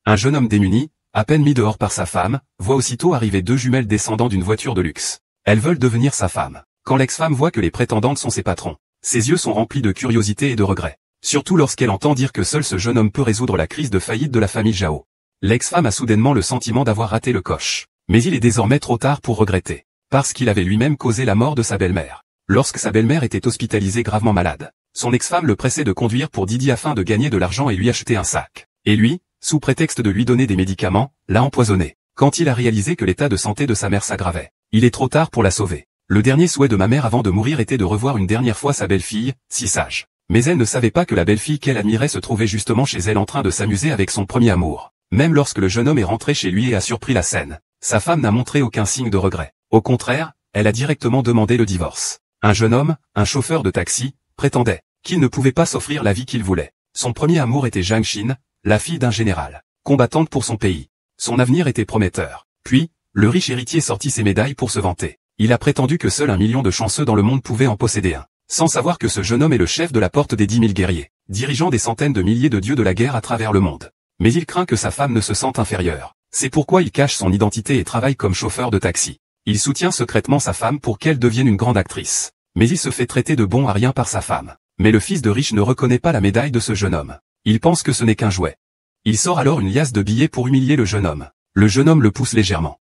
Un jeune homme démuni, à peine mis dehors par sa femme, voit aussitôt arriver deux jumelles descendant d'une voiture de luxe. Elles veulent devenir sa femme. Quand l'ex-femme voit que les prétendantes sont ses patrons, ses yeux sont remplis de curiosité et de regret. Surtout lorsqu'elle entend dire que seul ce jeune homme peut résoudre la crise de faillite de la famille Zhao. L'ex-femme a soudainement le sentiment d'avoir raté le coche. Mais il est désormais trop tard pour regretter. Parce qu'il avait lui-même causé la mort de sa belle-mère. Lorsque sa belle-mère était hospitalisée gravement malade, son ex-femme le pressait de conduire pour Didi afin de gagner de l'argent et lui acheter un sac. Et lui, sous prétexte de lui donner des médicaments, l'a empoisonné. Quand il a réalisé que l'état de santé de sa mère s'aggravait, il est trop tard pour la sauver. Le dernier souhait de ma mère avant de mourir était de revoir une dernière fois sa belle-fille, si sage. Mais elle ne savait pas que la belle-fille qu'elle admirait se trouvait justement chez elle en train de s'amuser avec son premier amour. Même lorsque le jeune homme est rentré chez lui et a surpris la scène, sa femme n'a montré aucun signe de regret. Au contraire, elle a directement demandé le divorce. Un jeune homme, un chauffeur de taxi, prétendait qu'il ne pouvait pas s'offrir la vie qu'il voulait. Son premier amour était Zhang Xin, la fille d'un général, combattante pour son pays. Son avenir était prometteur. Puis, le riche héritier sortit ses médailles pour se vanter. Il a prétendu que seul 1 million de chanceux dans le monde pouvait en posséder un. Sans savoir que ce jeune homme est le chef de la porte des 10 000 guerriers, dirigeant des centaines de milliers de dieux de la guerre à travers le monde. Mais il craint que sa femme ne se sente inférieure. C'est pourquoi il cache son identité et travaille comme chauffeur de taxi. Il soutient secrètement sa femme pour qu'elle devienne une grande actrice. Mais il se fait traiter de bon à rien par sa femme. Mais le fils de riche ne reconnaît pas la médaille de ce jeune homme. Il pense que ce n'est qu'un jouet. Il sort alors une liasse de billets pour humilier le jeune homme. Le jeune homme le pousse légèrement.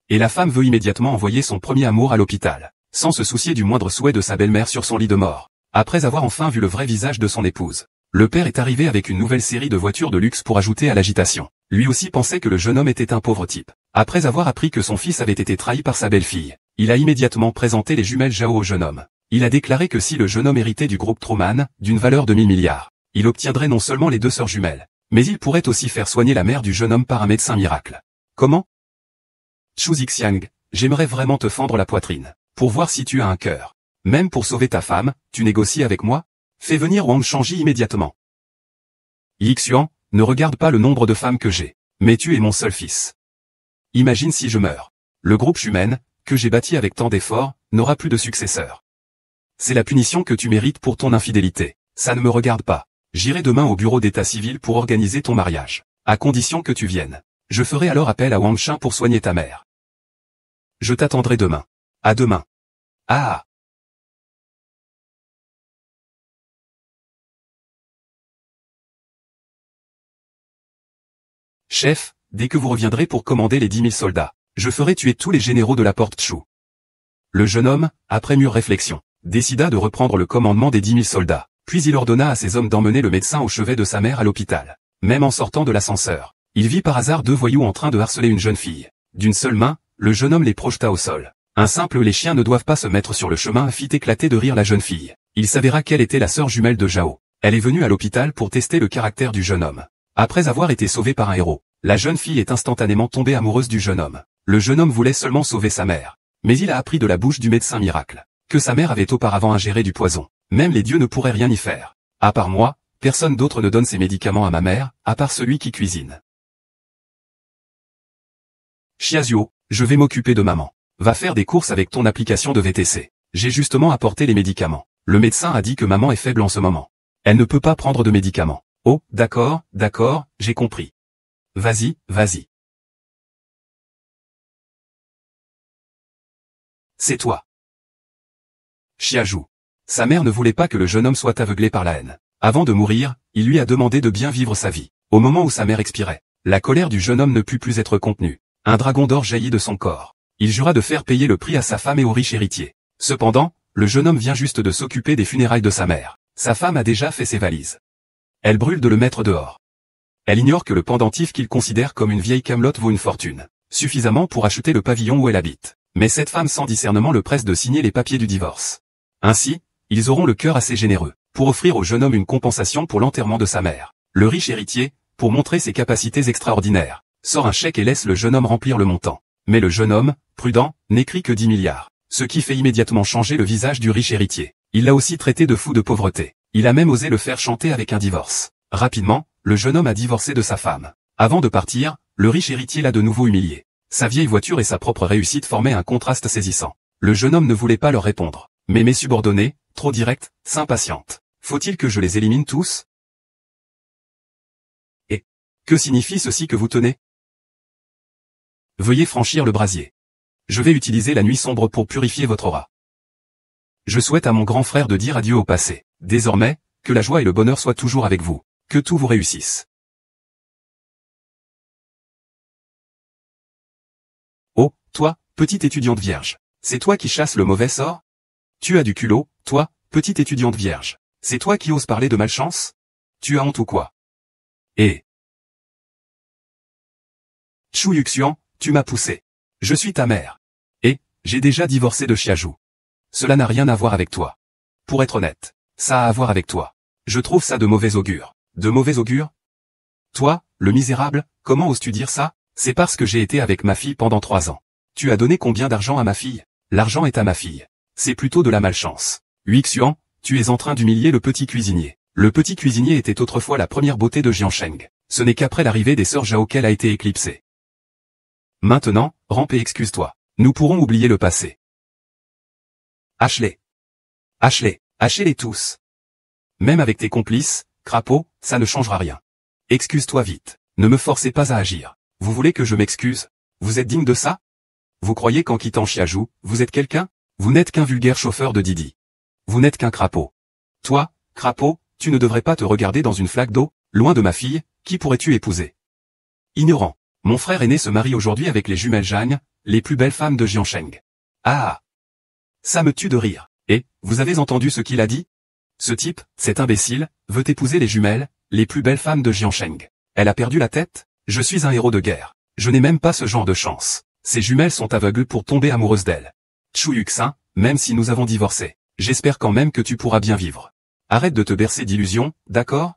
Et la femme veut immédiatement envoyer son premier amour à l'hôpital, sans se soucier du moindre souhait de sa belle-mère sur son lit de mort. Après avoir enfin vu le vrai visage de son épouse, le père est arrivé avec une nouvelle série de voitures de luxe pour ajouter à l'agitation. Lui aussi pensait que le jeune homme était un pauvre type. Après avoir appris que son fils avait été trahi par sa belle-fille, il a immédiatement présenté les jumelles Zhao au jeune homme. Il a déclaré que si le jeune homme héritait du groupe Truman, d'une valeur de 1000 milliards, il obtiendrait non seulement les deux sœurs jumelles, mais il pourrait aussi faire soigner la mère du jeune homme par un médecin miracle. Comment? Chu Zixiang, j'aimerais vraiment te fendre la poitrine, pour voir si tu as un cœur. Même pour sauver ta femme, tu négocies avec moi? Fais venir Wang Shangji immédiatement. Yixuan, ne regarde pas le nombre de femmes que j'ai, mais tu es mon seul fils. Imagine si je meurs. Le groupe Shumen, que j'ai bâti avec tant d'efforts, n'aura plus de successeur. C'est la punition que tu mérites pour ton infidélité. Ça ne me regarde pas. J'irai demain au bureau d'état civil pour organiser ton mariage, à condition que tu viennes. Je ferai alors appel à Wang Shen pour soigner ta mère. Je t'attendrai demain. À demain. Ah. Chef, dès que vous reviendrez pour commander les 10 000 soldats, je ferai tuer tous les généraux de la porte Chu. Le jeune homme, après mûre réflexion, décida de reprendre le commandement des 10 000 soldats, puis il ordonna à ses hommes d'emmener le médecin au chevet de sa mère à l'hôpital. Même en sortant de l'ascenseur, il vit par hasard deux voyous en train de harceler une jeune fille. D'une seule main, le jeune homme les projeta au sol. Un simple les chiens ne doivent pas se mettre sur le chemin fit éclater de rire la jeune fille. Il s'avéra qu'elle était la sœur jumelle de Zhao. Elle est venue à l'hôpital pour tester le caractère du jeune homme. Après avoir été sauvée par un héros, la jeune fille est instantanément tombée amoureuse du jeune homme. Le jeune homme voulait seulement sauver sa mère. Mais il a appris de la bouche du médecin miracle que sa mère avait auparavant ingéré du poison. Même les dieux ne pourraient rien y faire. À part moi, personne d'autre ne donne ces médicaments à ma mère, à part celui qui cuisine. Xiazuo, je vais m'occuper de maman. Va faire des courses avec ton application de VTC. J'ai justement apporté les médicaments. Le médecin a dit que maman est faible en ce moment. Elle ne peut pas prendre de médicaments. Oh, d'accord, j'ai compris. Vas-y, vas-y. C'est toi. Xiazhu. Sa mère ne voulait pas que le jeune homme soit aveuglé par la haine. Avant de mourir, il lui a demandé de bien vivre sa vie. Au moment où sa mère expirait, la colère du jeune homme ne put plus être contenue. Un dragon d'or jaillit de son corps. Il jura de faire payer le prix à sa femme et au riche héritier. Cependant, le jeune homme vient juste de s'occuper des funérailles de sa mère. Sa femme a déjà fait ses valises. Elle brûle de le mettre dehors. Elle ignore que le pendentif qu'il considère comme une vieille camelote vaut une fortune, suffisamment pour acheter le pavillon où elle habite. Mais cette femme sans discernement le presse de signer les papiers du divorce. Ainsi, ils auront le cœur assez généreux, pour offrir au jeune homme une compensation pour l'enterrement de sa mère. Le riche héritier, pour montrer ses capacités extraordinaires, sort un chèque et laisse le jeune homme remplir le montant. Mais le jeune homme, prudent, n'écrit que 10 milliards, ce qui fait immédiatement changer le visage du riche héritier. Il l'a aussi traité de fou de pauvreté. Il a même osé le faire chanter avec un divorce. Rapidement, le jeune homme a divorcé de sa femme. Avant de partir, le riche héritier l'a de nouveau humilié. Sa vieille voiture et sa propre réussite formaient un contraste saisissant. Le jeune homme ne voulait pas leur répondre. Mais mes subordonnés, trop directs, s'impatientent. Faut-il que je les élimine tous? Et Que signifie ceci que vous tenez? Veuillez franchir le brasier. Je vais utiliser la nuit sombre pour purifier votre aura. Je souhaite à mon grand frère de dire adieu au passé. Désormais, que la joie et le bonheur soient toujours avec vous. Que tout vous réussisse. Oh, toi, petite étudiante vierge. C'est toi qui chasses le mauvais sort? Tu as du culot, toi, petite étudiante vierge. C'est toi qui oses parler de malchance? Tu as honte ou quoi? Eh. Chu Yuxian, tu m'as poussé. Je suis ta mère. Et, j'ai déjà divorcé de Xiaozhu. Cela n'a rien à voir avec toi. Pour être honnête, ça a à voir avec toi. Je trouve ça de mauvais augure. De mauvais augure? Toi, le misérable, comment oses-tu dire ça? C'est parce que j'ai été avec ma fille pendant 3 ans. Tu as donné combien d'argent à ma fille? L'argent est à ma fille. C'est plutôt de la malchance. Yuxian, tu es en train d'humilier le petit cuisinier. Le petit cuisinier était autrefois la première beauté de Jiansheng. Ce n'est qu'après l'arrivée des sœurs Zhao qu'elle a été éclipsée. Maintenant, rampe et excuse-toi. Nous pourrons oublier le passé. Ashley. Ashley, hachez-les tous. Même avec tes complices, crapaud, ça ne changera rien. Excuse-toi vite. Ne me forcez pas à agir. Vous voulez que je m'excuse? Vous êtes digne de ça? Vous croyez qu'en quittant Xiaozhu, vous êtes quelqu'un? Vous n'êtes qu'un vulgaire chauffeur de Didi. Vous n'êtes qu'un crapaud. Toi, crapaud, tu ne devrais pas te regarder dans une flaque d'eau, loin de ma fille, qui pourrais-tu épouser? Ignorant. Mon frère aîné se marie aujourd'hui avec les jumelles Zhang, les plus belles femmes de Jiansheng. Ah! Ça me tue de rire. Et, vous avez entendu ce qu'il a dit? Ce type, cet imbécile, veut épouser les jumelles, les plus belles femmes de Jiansheng. Elle a perdu la tête? Je suis un héros de guerre. Je n'ai même pas ce genre de chance. Ces jumelles sont aveugles pour tomber amoureuses d'elle. Chu Yuxin, même si nous avons divorcé, j'espère quand même que tu pourras bien vivre. Arrête de te bercer d'illusions, d'accord?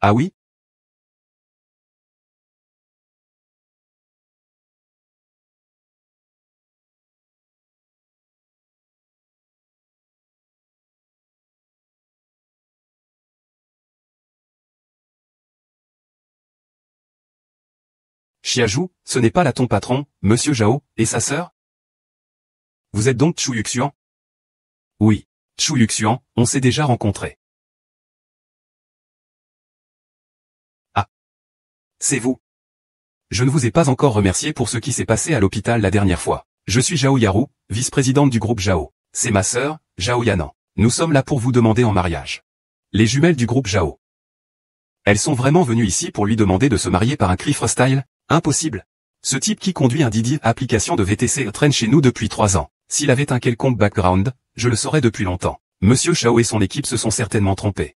Ah oui? Xiaozhu, ce n'est pas là ton patron, Monsieur Zhao, et sa sœur? Vous êtes donc Chu Yuxian? Oui. Chu Yuxian, on s'est déjà rencontrés. Ah. C'est vous. Je ne vous ai pas encore remercié pour ce qui s'est passé à l'hôpital la dernière fois. Je suis Zhao Yaru, vice-présidente du groupe Zhao. C'est ma sœur, Zhao Yanan. Nous sommes là pour vous demander en mariage. Les jumelles du groupe Zhao. Elles sont vraiment venues ici pour lui demander de se marier par un cri freestyle? Impossible. Ce type qui conduit un Didi application de VTC traîne chez nous depuis 3 ans. S'il avait un quelconque background, je le saurais depuis longtemps. Monsieur Zhao et son équipe se sont certainement trompés.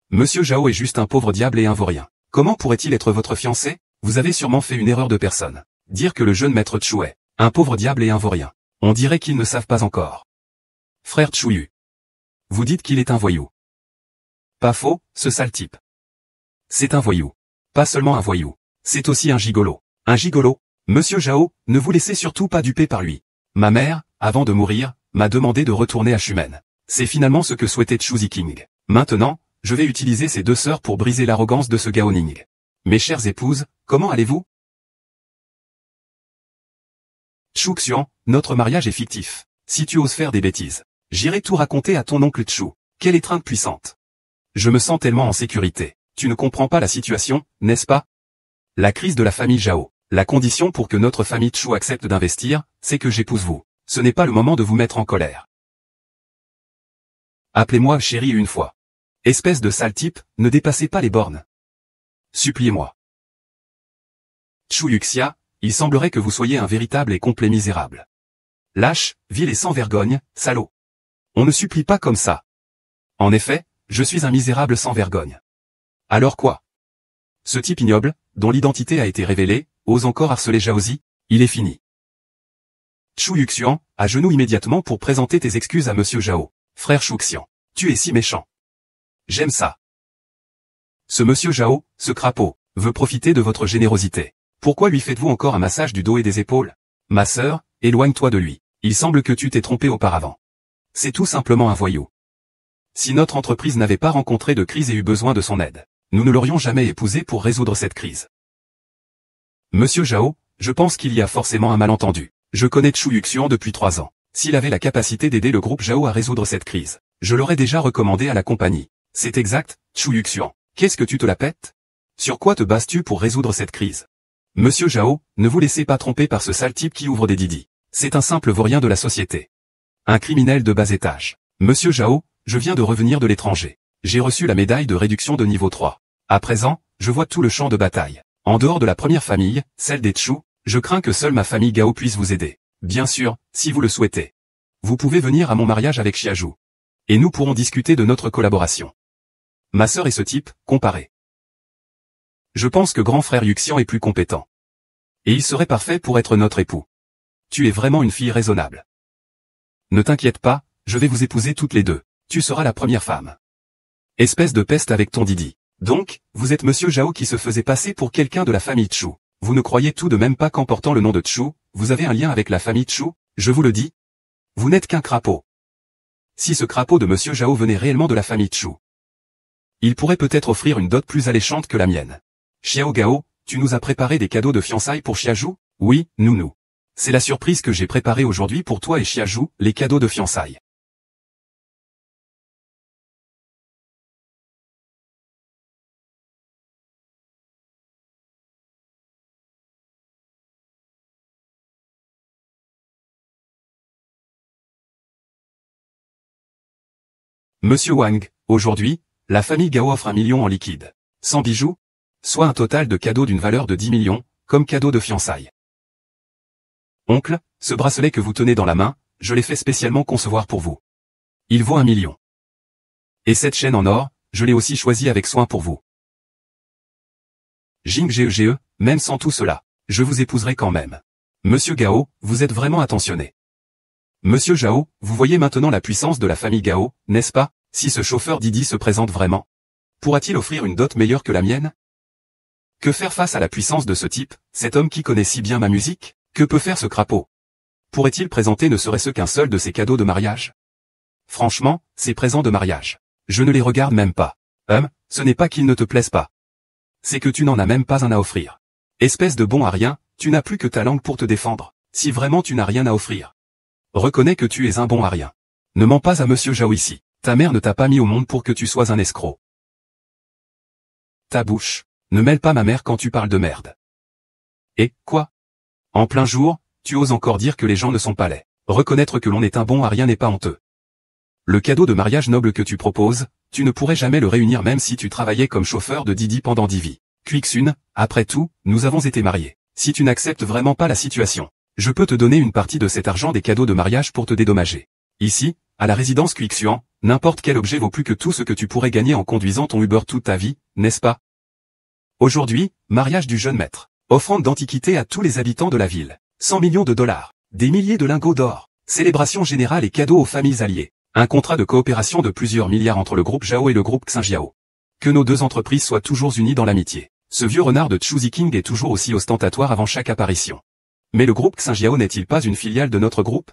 Monsieur Zhao est juste un pauvre diable et un vaurien. Comment pourrait-il être votre fiancé? Vous avez sûrement fait une erreur de personne. Dire que le jeune maître Chu est un pauvre diable et un vaurien. On dirait qu'ils ne savent pas encore. Frère Chuyu. Vous dites qu'il est un voyou. Pas faux, ce sale type. C'est un voyou. Pas seulement un voyou. C'est aussi un gigolo. Un gigolo? Monsieur Zhao, ne vous laissez surtout pas duper par lui. Ma mère, avant de mourir, m'a demandé de retourner à Shumen. C'est finalement ce que souhaitait Chu Ziking. Maintenant, je vais utiliser ces 2 sœurs pour briser l'arrogance de ce Gaoning. Mes chères épouses, comment allez-vous? Chu Xian, notre mariage est fictif. Si tu oses faire des bêtises, j'irai tout raconter à ton oncle Chu. Quelle étreinte puissante. Je me sens tellement en sécurité. Tu ne comprends pas la situation, n'est-ce pas? La crise de la famille Zhao. La condition pour que notre famille Chu accepte d'investir, c'est que j'épouse vous. Ce n'est pas le moment de vous mettre en colère. Appelez-moi chérie une fois. Espèce de sale type, ne dépassez pas les bornes. Suppliez-moi. Chu Yuxia, il semblerait que vous soyez un véritable et complet misérable. Lâche, vil et sans vergogne, salaud. On ne supplie pas comme ça. En effet, je suis un misérable sans vergogne. Alors quoi? Ce type ignoble, dont l'identité a été révélée, ose encore harceler Zhaozi? Il est fini. Chu Yuxian, à genoux immédiatement pour présenter tes excuses à Monsieur Zhao. Frère Shuxian, tu es si méchant. J'aime ça. Ce Monsieur Zhao, ce crapaud, veut profiter de votre générosité. Pourquoi lui faites-vous encore un massage du dos et des épaules? Ma sœur, éloigne-toi de lui. Il semble que tu t'es trompé auparavant. C'est tout simplement un voyou. Si notre entreprise n'avait pas rencontré de crise et eu besoin de son aide, nous ne l'aurions jamais épousé pour résoudre cette crise. Monsieur Zhao, je pense qu'il y a forcément un malentendu. Je connais Chu Yuxian depuis 3 ans. S'il avait la capacité d'aider le groupe Zhao à résoudre cette crise, je l'aurais déjà recommandé à la compagnie. C'est exact, Chu Yuxian. Qu'est-ce que tu te la pètes? Sur quoi te bases-tu pour résoudre cette crise? Monsieur Zhao, ne vous laissez pas tromper par ce sale type qui ouvre des didis. C'est un simple vaurien de la société. Un criminel de bas étage. Monsieur Zhao, je viens de revenir de l'étranger. J'ai reçu la médaille de réduction de niveau 3. À présent, je vois tout le champ de bataille. En dehors de la première famille, celle des Chu, je crains que seule ma famille Gao puisse vous aider. Bien sûr, si vous le souhaitez. Vous pouvez venir à mon mariage avec Xiazhu. Et nous pourrons discuter de notre collaboration. Ma sœur et ce type, comparés. Je pense que grand frère Yuxian est plus compétent. Et il serait parfait pour être notre époux. Tu es vraiment une fille raisonnable. Ne t'inquiète pas, je vais vous épouser toutes les deux. Tu seras la première femme. Espèce de peste avec ton Didi. Donc, vous êtes Monsieur Zhao qui se faisait passer pour quelqu'un de la famille Chu. Vous ne croyez tout de même pas qu'en portant le nom de Chu, vous avez un lien avec la famille Chu? Je vous le dis. Vous n'êtes qu'un crapaud. Si ce crapaud de Monsieur Zhao venait réellement de la famille Chu, il pourrait peut-être offrir une dot plus alléchante que la mienne. Xiao Gao, tu nous as préparé des cadeaux de fiançailles pour Xiazhu? Oui, nous. C'est la surprise que j'ai préparée aujourd'hui pour toi et Xiazhu, les cadeaux de fiançailles. Monsieur Wang, aujourd'hui, la famille Gao offre 1 million en liquide. Sans bijoux, soit un total de cadeaux d'une valeur de 10 millions, comme cadeau de fiançailles. Oncle, ce bracelet que vous tenez dans la main, je l'ai fait spécialement concevoir pour vous. Il vaut 1 million. Et cette chaîne en or, je l'ai aussi choisie avec soin pour vous. Jing Gege, même sans tout cela, je vous épouserai quand même. Monsieur Gao, vous êtes vraiment attentionné. Monsieur Zhao, vous voyez maintenant la puissance de la famille Gao, n'est-ce pas? Si ce chauffeur Didi se présente vraiment, pourra-t-il offrir une dot meilleure que la mienne? Que faire face à la puissance de ce type, cet homme qui connaît si bien ma musique? Que peut faire ce crapaud? Pourrait-il présenter ne serait-ce qu'un seul de ses cadeaux de mariage? Franchement, ces présents de mariage, je ne les regarde même pas. Ce n'est pas qu'ils ne te plaisent pas. C'est que tu n'en as même pas un à offrir. Espèce de bon à rien, tu n'as plus que ta langue pour te défendre, si vraiment tu n'as rien à offrir. Reconnais que tu es un bon à rien. Ne mens pas à Monsieur Zhao ici. Ta mère ne t'a pas mis au monde pour que tu sois un escroc. Ta bouche. Ne mêle pas ma mère quand tu parles de merde. Et, quoi? En plein jour, tu oses encore dire que les gens ne sont pas laids. Reconnaître que l'on est un bon à rien n'est pas honteux. Le cadeau de mariage noble que tu proposes, tu ne pourrais jamais le réunir même si tu travaillais comme chauffeur de Didi pendant 10 vies. Quixun, après tout, nous avons été mariés. Si tu n'acceptes vraiment pas la situation, je peux te donner une partie de cet argent des cadeaux de mariage pour te dédommager. Ici, à la résidence Quixuan, n'importe quel objet vaut plus que tout ce que tu pourrais gagner en conduisant ton Uber toute ta vie, n'est-ce pas? Aujourd'hui, mariage du jeune maître. Offrande d'antiquité à tous les habitants de la ville. 100 millions de dollars. Des milliers de lingots d'or. Célébration générale et cadeaux aux familles alliées. Un contrat de coopération de plusieurs milliards entre le groupe Zhao et le groupe Xinjiao. Que nos deux entreprises soient toujours unies dans l'amitié. Ce vieux renard de Chu Ziking est toujours aussi ostentatoire avant chaque apparition. Mais le groupe Xinjiao n'est-il pas une filiale de notre groupe?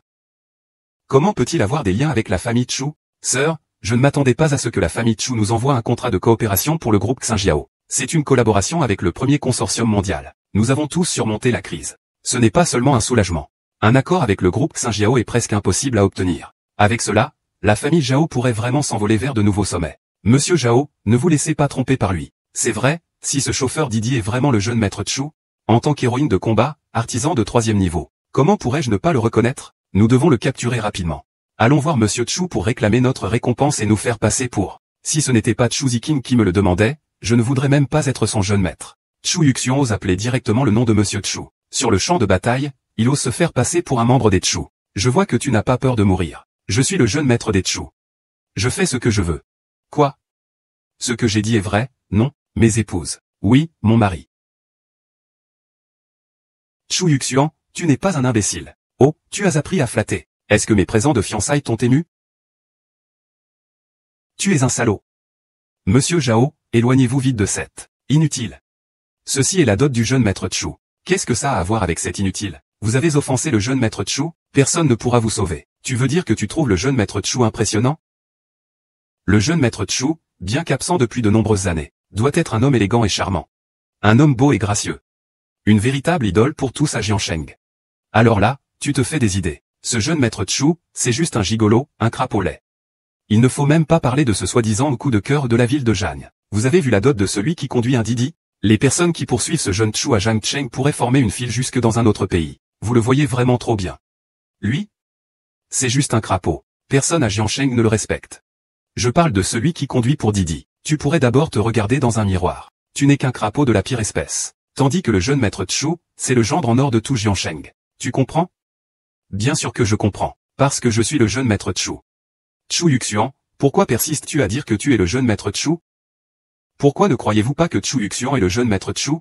Comment peut-il avoir des liens avec la famille Chu? Sœur, je ne m'attendais pas à ce que la famille Chu nous envoie un contrat de coopération pour le groupe Xinjiao. C'est une collaboration avec le premier consortium mondial. Nous avons tous surmonté la crise. Ce n'est pas seulement un soulagement. Un accord avec le groupe Xinjiao est presque impossible à obtenir. Avec cela, la famille Zhao pourrait vraiment s'envoler vers de nouveaux sommets. Monsieur Zhao, ne vous laissez pas tromper par lui. C'est vrai, si ce chauffeur Didi est vraiment le jeune maître Chu, en tant qu'héroïne de combat, artisan de 3e niveau, comment pourrais-je ne pas le reconnaître? Nous devons le capturer rapidement. Allons voir Monsieur Chu pour réclamer notre récompense et nous faire passer pour. Si ce n'était pas Chu Ziking qui me le demandait, je ne voudrais même pas être son jeune maître. Chu Yuxian ose appeler directement le nom de Monsieur Chu. Sur le champ de bataille, il ose se faire passer pour un membre des Chu. Je vois que tu n'as pas peur de mourir. Je suis le jeune maître des Chu. Je fais ce que je veux. Quoi? Ce que j'ai dit est vrai, non? Mes épouses. Oui, mon mari. Chu Yuxian, tu n'es pas un imbécile. Oh, tu as appris à flatter. Est-ce que mes présents de fiançailles t'ont ému? Tu es un salaud. Monsieur Zhao, éloignez-vous vite de cette. Inutile. Ceci est la dot du jeune maître Chu. Qu'est-ce que ça a à voir avec cet inutile? Vous avez offensé le jeune maître Chu, personne ne pourra vous sauver. Tu veux dire que tu trouves le jeune maître Chu impressionnant? Le jeune maître Chu, bien qu'absent depuis de nombreuses années, doit être un homme élégant et charmant. Un homme beau et gracieux. Une véritable idole pour tous à Jiansheng. Alors là, tu te fais des idées. Ce jeune maître Chu, c'est juste un gigolo, un crapaud laid. Il ne faut même pas parler de ce soi-disant coup de cœur de la ville de Jeanne. Vous avez vu la dot de celui qui conduit un Didi? Les personnes qui poursuivent ce jeune Chu à Jiangcheng pourraient former une file jusque dans un autre pays. Vous le voyez vraiment trop bien. Lui? C'est juste un crapaud. Personne à Jiangcheng ne le respecte. Je parle de celui qui conduit pour Didi. Tu pourrais d'abord te regarder dans un miroir. Tu n'es qu'un crapaud de la pire espèce. Tandis que le jeune maître Chu, c'est le gendre en or de tout Jiangcheng. Tu comprends? Bien sûr que je comprends. Parce que je suis le jeune maître Chu. Chu Yuxian, pourquoi persistes-tu à dire que tu es le jeune maître Chu? Pourquoi ne croyez-vous pas que Chu Yuxian est le jeune maître Chu?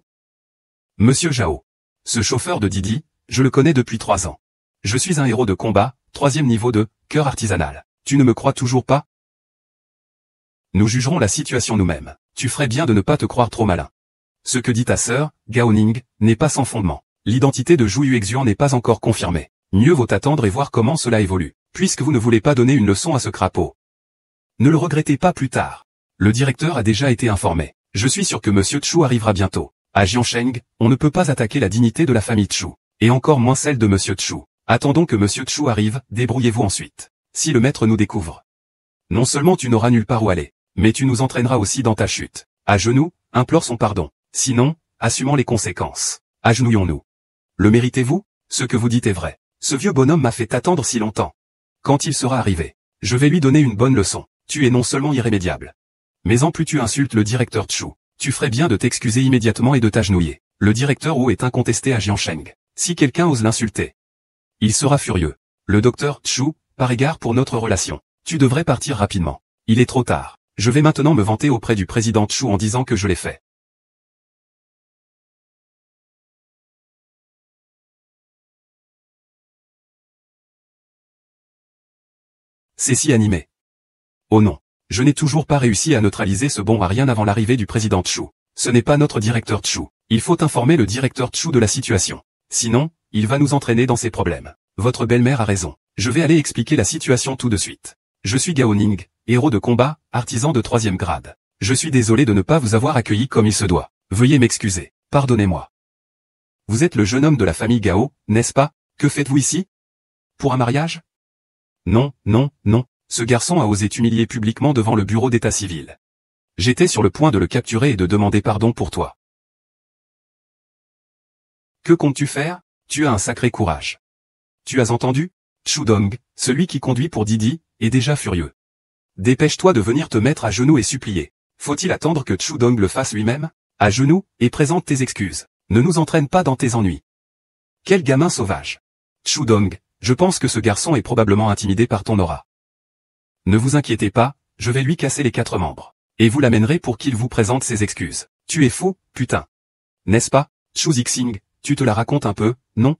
Monsieur Zhao. Ce chauffeur de Didi, je le connais depuis 3 ans. Je suis un héros de combat, 3e niveau de cœur artisanal. Tu ne me crois toujours pas? Nous jugerons la situation nous-mêmes. Tu ferais bien de ne pas te croire trop malin. Ce que dit ta sœur, Gao Ning, n'est pas sans fondement. L'identité de Zhu Yuexian n'est pas encore confirmée. Mieux vaut attendre et voir comment cela évolue, puisque vous ne voulez pas donner une leçon à ce crapaud. Ne le regrettez pas plus tard. Le directeur a déjà été informé. Je suis sûr que Monsieur Chu arrivera bientôt. À Jiangcheng, on ne peut pas attaquer la dignité de la famille Chu, et encore moins celle de Monsieur Chu. Attendons que Monsieur Chu arrive, débrouillez-vous ensuite. Si le maître nous découvre. Non seulement tu n'auras nulle part où aller, mais tu nous entraîneras aussi dans ta chute. À genoux, implore son pardon. Sinon, assumons les conséquences. Agenouillons-nous. Le méritez-vous? Ce que vous dites est vrai. Ce vieux bonhomme m'a fait attendre si longtemps. Quand il sera arrivé, je vais lui donner une bonne leçon. Tu es non seulement irrémédiable, mais en plus tu insultes le directeur Chu. Tu ferais bien de t'excuser immédiatement et de t'agenouiller. Le directeur Wu est incontesté à Jiangcheng. Si quelqu'un ose l'insulter, il sera furieux. Le docteur Chu, par égard pour notre relation, tu devrais partir rapidement. Il est trop tard. Je vais maintenant me vanter auprès du président Chu en disant que je l'ai fait. C'est si animé. Oh non. Je n'ai toujours pas réussi à neutraliser ce bon à rien avant l'arrivée du président Chu. Ce n'est pas notre directeur Chu. Il faut informer le directeur Chu de la situation. Sinon, il va nous entraîner dans ses problèmes. Votre belle-mère a raison. Je vais aller expliquer la situation tout de suite. Je suis Gao Ning, héros de combat, artisan de 3e grade. Je suis désolé de ne pas vous avoir accueilli comme il se doit. Veuillez m'excuser. Pardonnez-moi. Vous êtes le jeune homme de la famille Gao, n'est-ce pas? Que faites-vous ici? Pour un mariage? Non, non, non. Ce garçon a osé t'humilier publiquement devant le bureau d'état civil. J'étais sur le point de le capturer et de demander pardon pour toi. Que comptes-tu faire? Tu as un sacré courage. Tu as entendu? Chu Dong, celui qui conduit pour Didi, est déjà furieux. Dépêche-toi de venir te mettre à genoux et supplier. Faut-il attendre que Chu Dong le fasse lui-même? À genoux, et présente tes excuses. Ne nous entraîne pas dans tes ennuis. Quel gamin sauvage. Chu Dong, je pense que ce garçon est probablement intimidé par ton aura. Ne vous inquiétez pas, je vais lui casser les 4 membres. Et vous l'amènerez pour qu'il vous présente ses excuses. Tu es fou, putain. N'est-ce pas? Chu Zixing, tu te la racontes un peu, non?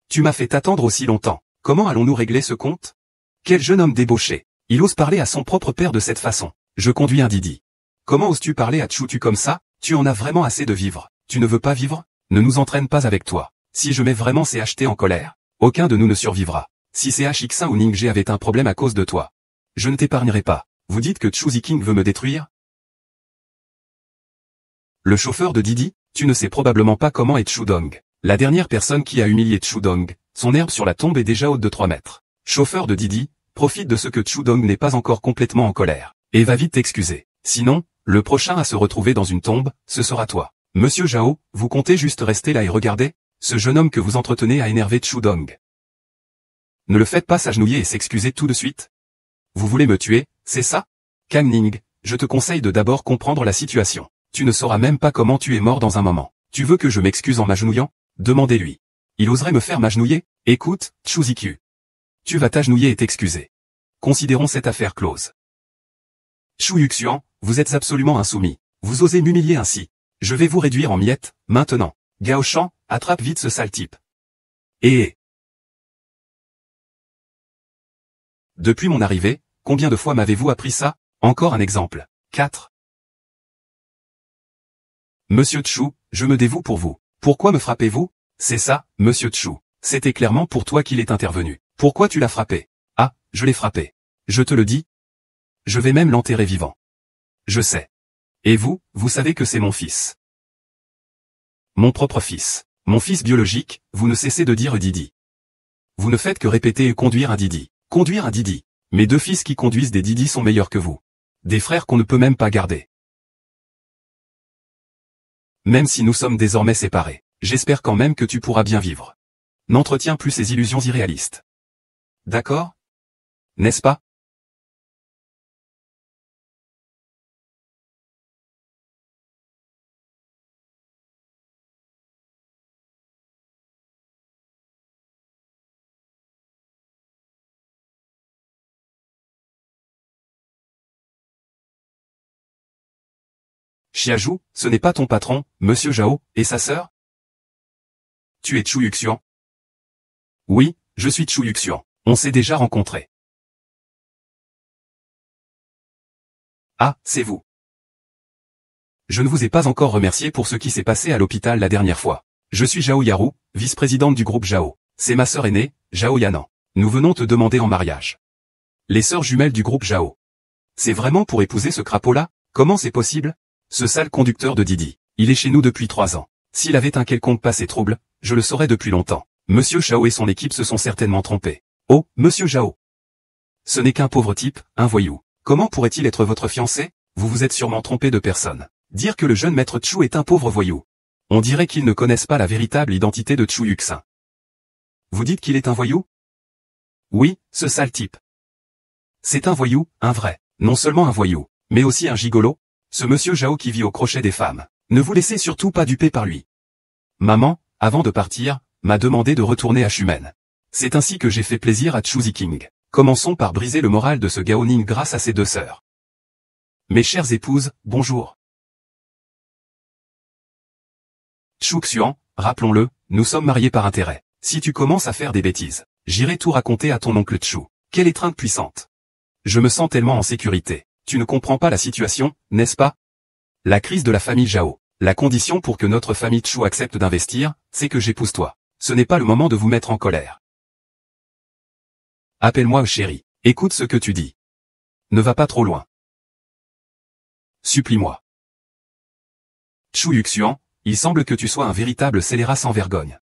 Tu m'as fait attendre aussi longtemps. Comment allons-nous régler ce compte? Quel jeune homme débauché. Il ose parler à son propre père de cette façon. Je conduis un Didi. Comment oses-tu parler à Chu Tu comme ça? Tu en as vraiment assez de vivre. Tu ne veux pas vivre? Ne nous entraîne pas avec toi. Si je mets vraiment CHT en colère, aucun de nous ne survivra. Si CHX1 ou Ningji avait un problème à cause de toi, je ne t'épargnerai pas. Vous dites que Chu Ziking veut me détruire? Le chauffeur de Didi, tu ne sais probablement pas comment est Chu Dong. La dernière personne qui a humilié Chu Dong, son herbe sur la tombe est déjà haute de 3 mètres. Chauffeur de Didi, profite de ce que Chu Dong n'est pas encore complètement en colère, et va vite t'excuser. Sinon, le prochain à se retrouver dans une tombe, ce sera toi. Monsieur Zhao, vous comptez juste rester là et regarder? Ce jeune homme que vous entretenez a énervé Chu Dong. Ne le faites pas s'agenouiller et s'excuser tout de suite. Vous voulez me tuer, c'est ça? Kang Ning, je te conseille de d'abord comprendre la situation. Tu ne sauras même pas comment tu es mort dans un moment. Tu veux que je m'excuse en m'agenouillant? Demandez-lui. Il oserait me faire m'agenouiller? Écoute, Chu Ziku. Tu vas t'agenouiller et t'excuser. Considérons cette affaire close. Chu Yuxian, vous êtes absolument insoumis. Vous osez m'humilier ainsi. Je vais vous réduire en miettes, maintenant. Gao Shan, attrape vite ce sale type. Et... Depuis mon arrivée, combien de fois m'avez-vous appris ça? Encore un exemple. 4. Monsieur Chu, je me dévoue pour vous. Pourquoi me frappez-vous? C'est ça, Monsieur Chu. C'était clairement pour toi qu'il est intervenu. Pourquoi tu l'as frappé? Ah, je l'ai frappé. Je te le dis. Je vais même l'enterrer vivant. Je sais. Et vous, vous savez que c'est mon fils. Mon propre fils. Mon fils biologique, vous ne cessez de dire Didi. Vous ne faites que répéter et conduire un Didi. Conduire un Didi. Mes 2 fils qui conduisent des Didi sont meilleurs que vous. Des frères qu'on ne peut même pas garder. Même si nous sommes désormais séparés, j'espère quand même que tu pourras bien vivre. N'entretiens plus ces illusions irréalistes. D'accord? N'est-ce pas? Xiaoju, ce n'est pas ton patron, Monsieur Zhao, et sa sœur? Tu es Chu Yuxian? Oui, je suis Chu Yuxian. On s'est déjà rencontrés. Ah, c'est vous. Je ne vous ai pas encore remercié pour ce qui s'est passé à l'hôpital la dernière fois. Je suis Zhao Yaru, vice-présidente du groupe Zhao. C'est ma sœur aînée, Zhao Yanan. Nous venons te demander en mariage. Les sœurs jumelles du groupe Zhao. C'est vraiment pour épouser ce crapaud-là? Comment c'est possible? Ce sale conducteur de Didi. Il est chez nous depuis 3 ans. S'il avait un quelconque passé trouble, je le saurais depuis longtemps. Monsieur Zhao et son équipe se sont certainement trompés. Oh, Monsieur Zhao. Ce n'est qu'un pauvre type, un voyou. Comment pourrait-il être votre fiancé? Vous vous êtes sûrement trompé de personne. Dire que le jeune maître Chu est un pauvre voyou. On dirait qu'ils ne connaissent pas la véritable identité de Chu Yuxin. Vous dites qu'il est un voyou? Oui, ce sale type. C'est un voyou, un vrai. Non seulement un voyou, mais aussi un gigolo. Ce monsieur Zhao qui vit au crochet des femmes. Ne vous laissez surtout pas duper par lui. Maman, avant de partir, m'a demandé de retourner à Shumen. C'est ainsi que j'ai fait plaisir à Chu Ziking. Commençons par briser le moral de ce Gao Ning grâce à ses 2 sœurs. Mes chères épouses, bonjour. Chu Xuan, rappelons-le, nous sommes mariés par intérêt. Si tu commences à faire des bêtises, j'irai tout raconter à ton oncle Chu. Quelle étreinte puissante. Je me sens tellement en sécurité. Tu ne comprends pas la situation, n'est-ce pas? La crise de la famille Zhao. La condition pour que notre famille Chu accepte d'investir, c'est que j'épouse toi. Ce n'est pas le moment de vous mettre en colère. Appelle-moi chérie. Écoute ce que tu dis. Ne va pas trop loin. Supplie-moi. Chu Yuxian, il semble que tu sois un véritable scélérat sans vergogne.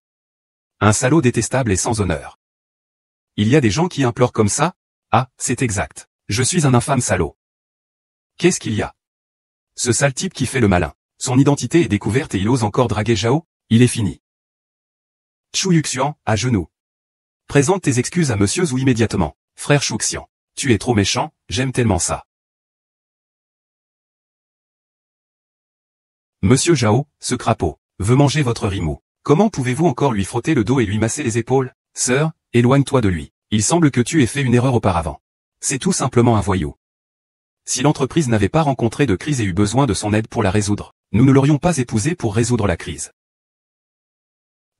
Un salaud détestable et sans honneur. Il y a des gens qui implorent comme ça? Ah, c'est exact. Je suis un infâme salaud. Qu'est-ce qu'il y a? Ce sale type qui fait le malin. Son identité est découverte et il ose encore draguer Zhao? Il est fini. Chu Yuxian, à genoux. Présente tes excuses à Monsieur Zhu immédiatement. Frère Shuxian. Tu es trop méchant, j'aime tellement ça. Monsieur Zhao, ce crapaud, veut manger votre rimou. Comment pouvez-vous encore lui frotter le dos et lui masser les épaules? Sœur, éloigne-toi de lui. Il semble que tu aies fait une erreur auparavant. C'est tout simplement un voyou. Si l'entreprise n'avait pas rencontré de crise et eu besoin de son aide pour la résoudre, nous ne l'aurions pas épousé pour résoudre la crise.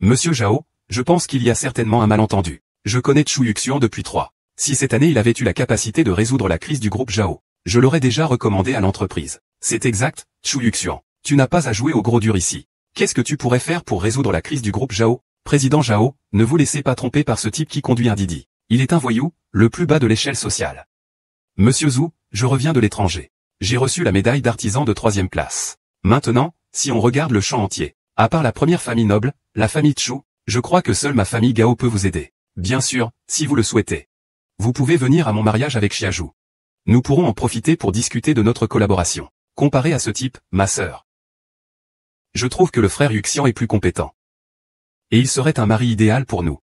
Monsieur Zhao, je pense qu'il y a certainement un malentendu. Je connais Chu Yuxian depuis 3. Si cette année il avait eu la capacité de résoudre la crise du groupe Zhao, je l'aurais déjà recommandé à l'entreprise. C'est exact, Chu Yuxian. Tu n'as pas à jouer au gros dur ici. Qu'est-ce que tu pourrais faire pour résoudre la crise du groupe Zhao? Président Zhao, ne vous laissez pas tromper par ce type qui conduit un Didi. Il est un voyou, le plus bas de l'échelle sociale. Monsieur Zhu, je reviens de l'étranger. J'ai reçu la médaille d'artisan de 3e classe. Maintenant, si on regarde le champ entier, à part la première famille noble, la famille Chu, je crois que seule ma famille Gao peut vous aider. Bien sûr, si vous le souhaitez. Vous pouvez venir à mon mariage avec Xiaoju. Nous pourrons en profiter pour discuter de notre collaboration. Comparé à ce type, ma sœur. Je trouve que le frère Yuxian est plus compétent. Et il serait un mari idéal pour nous.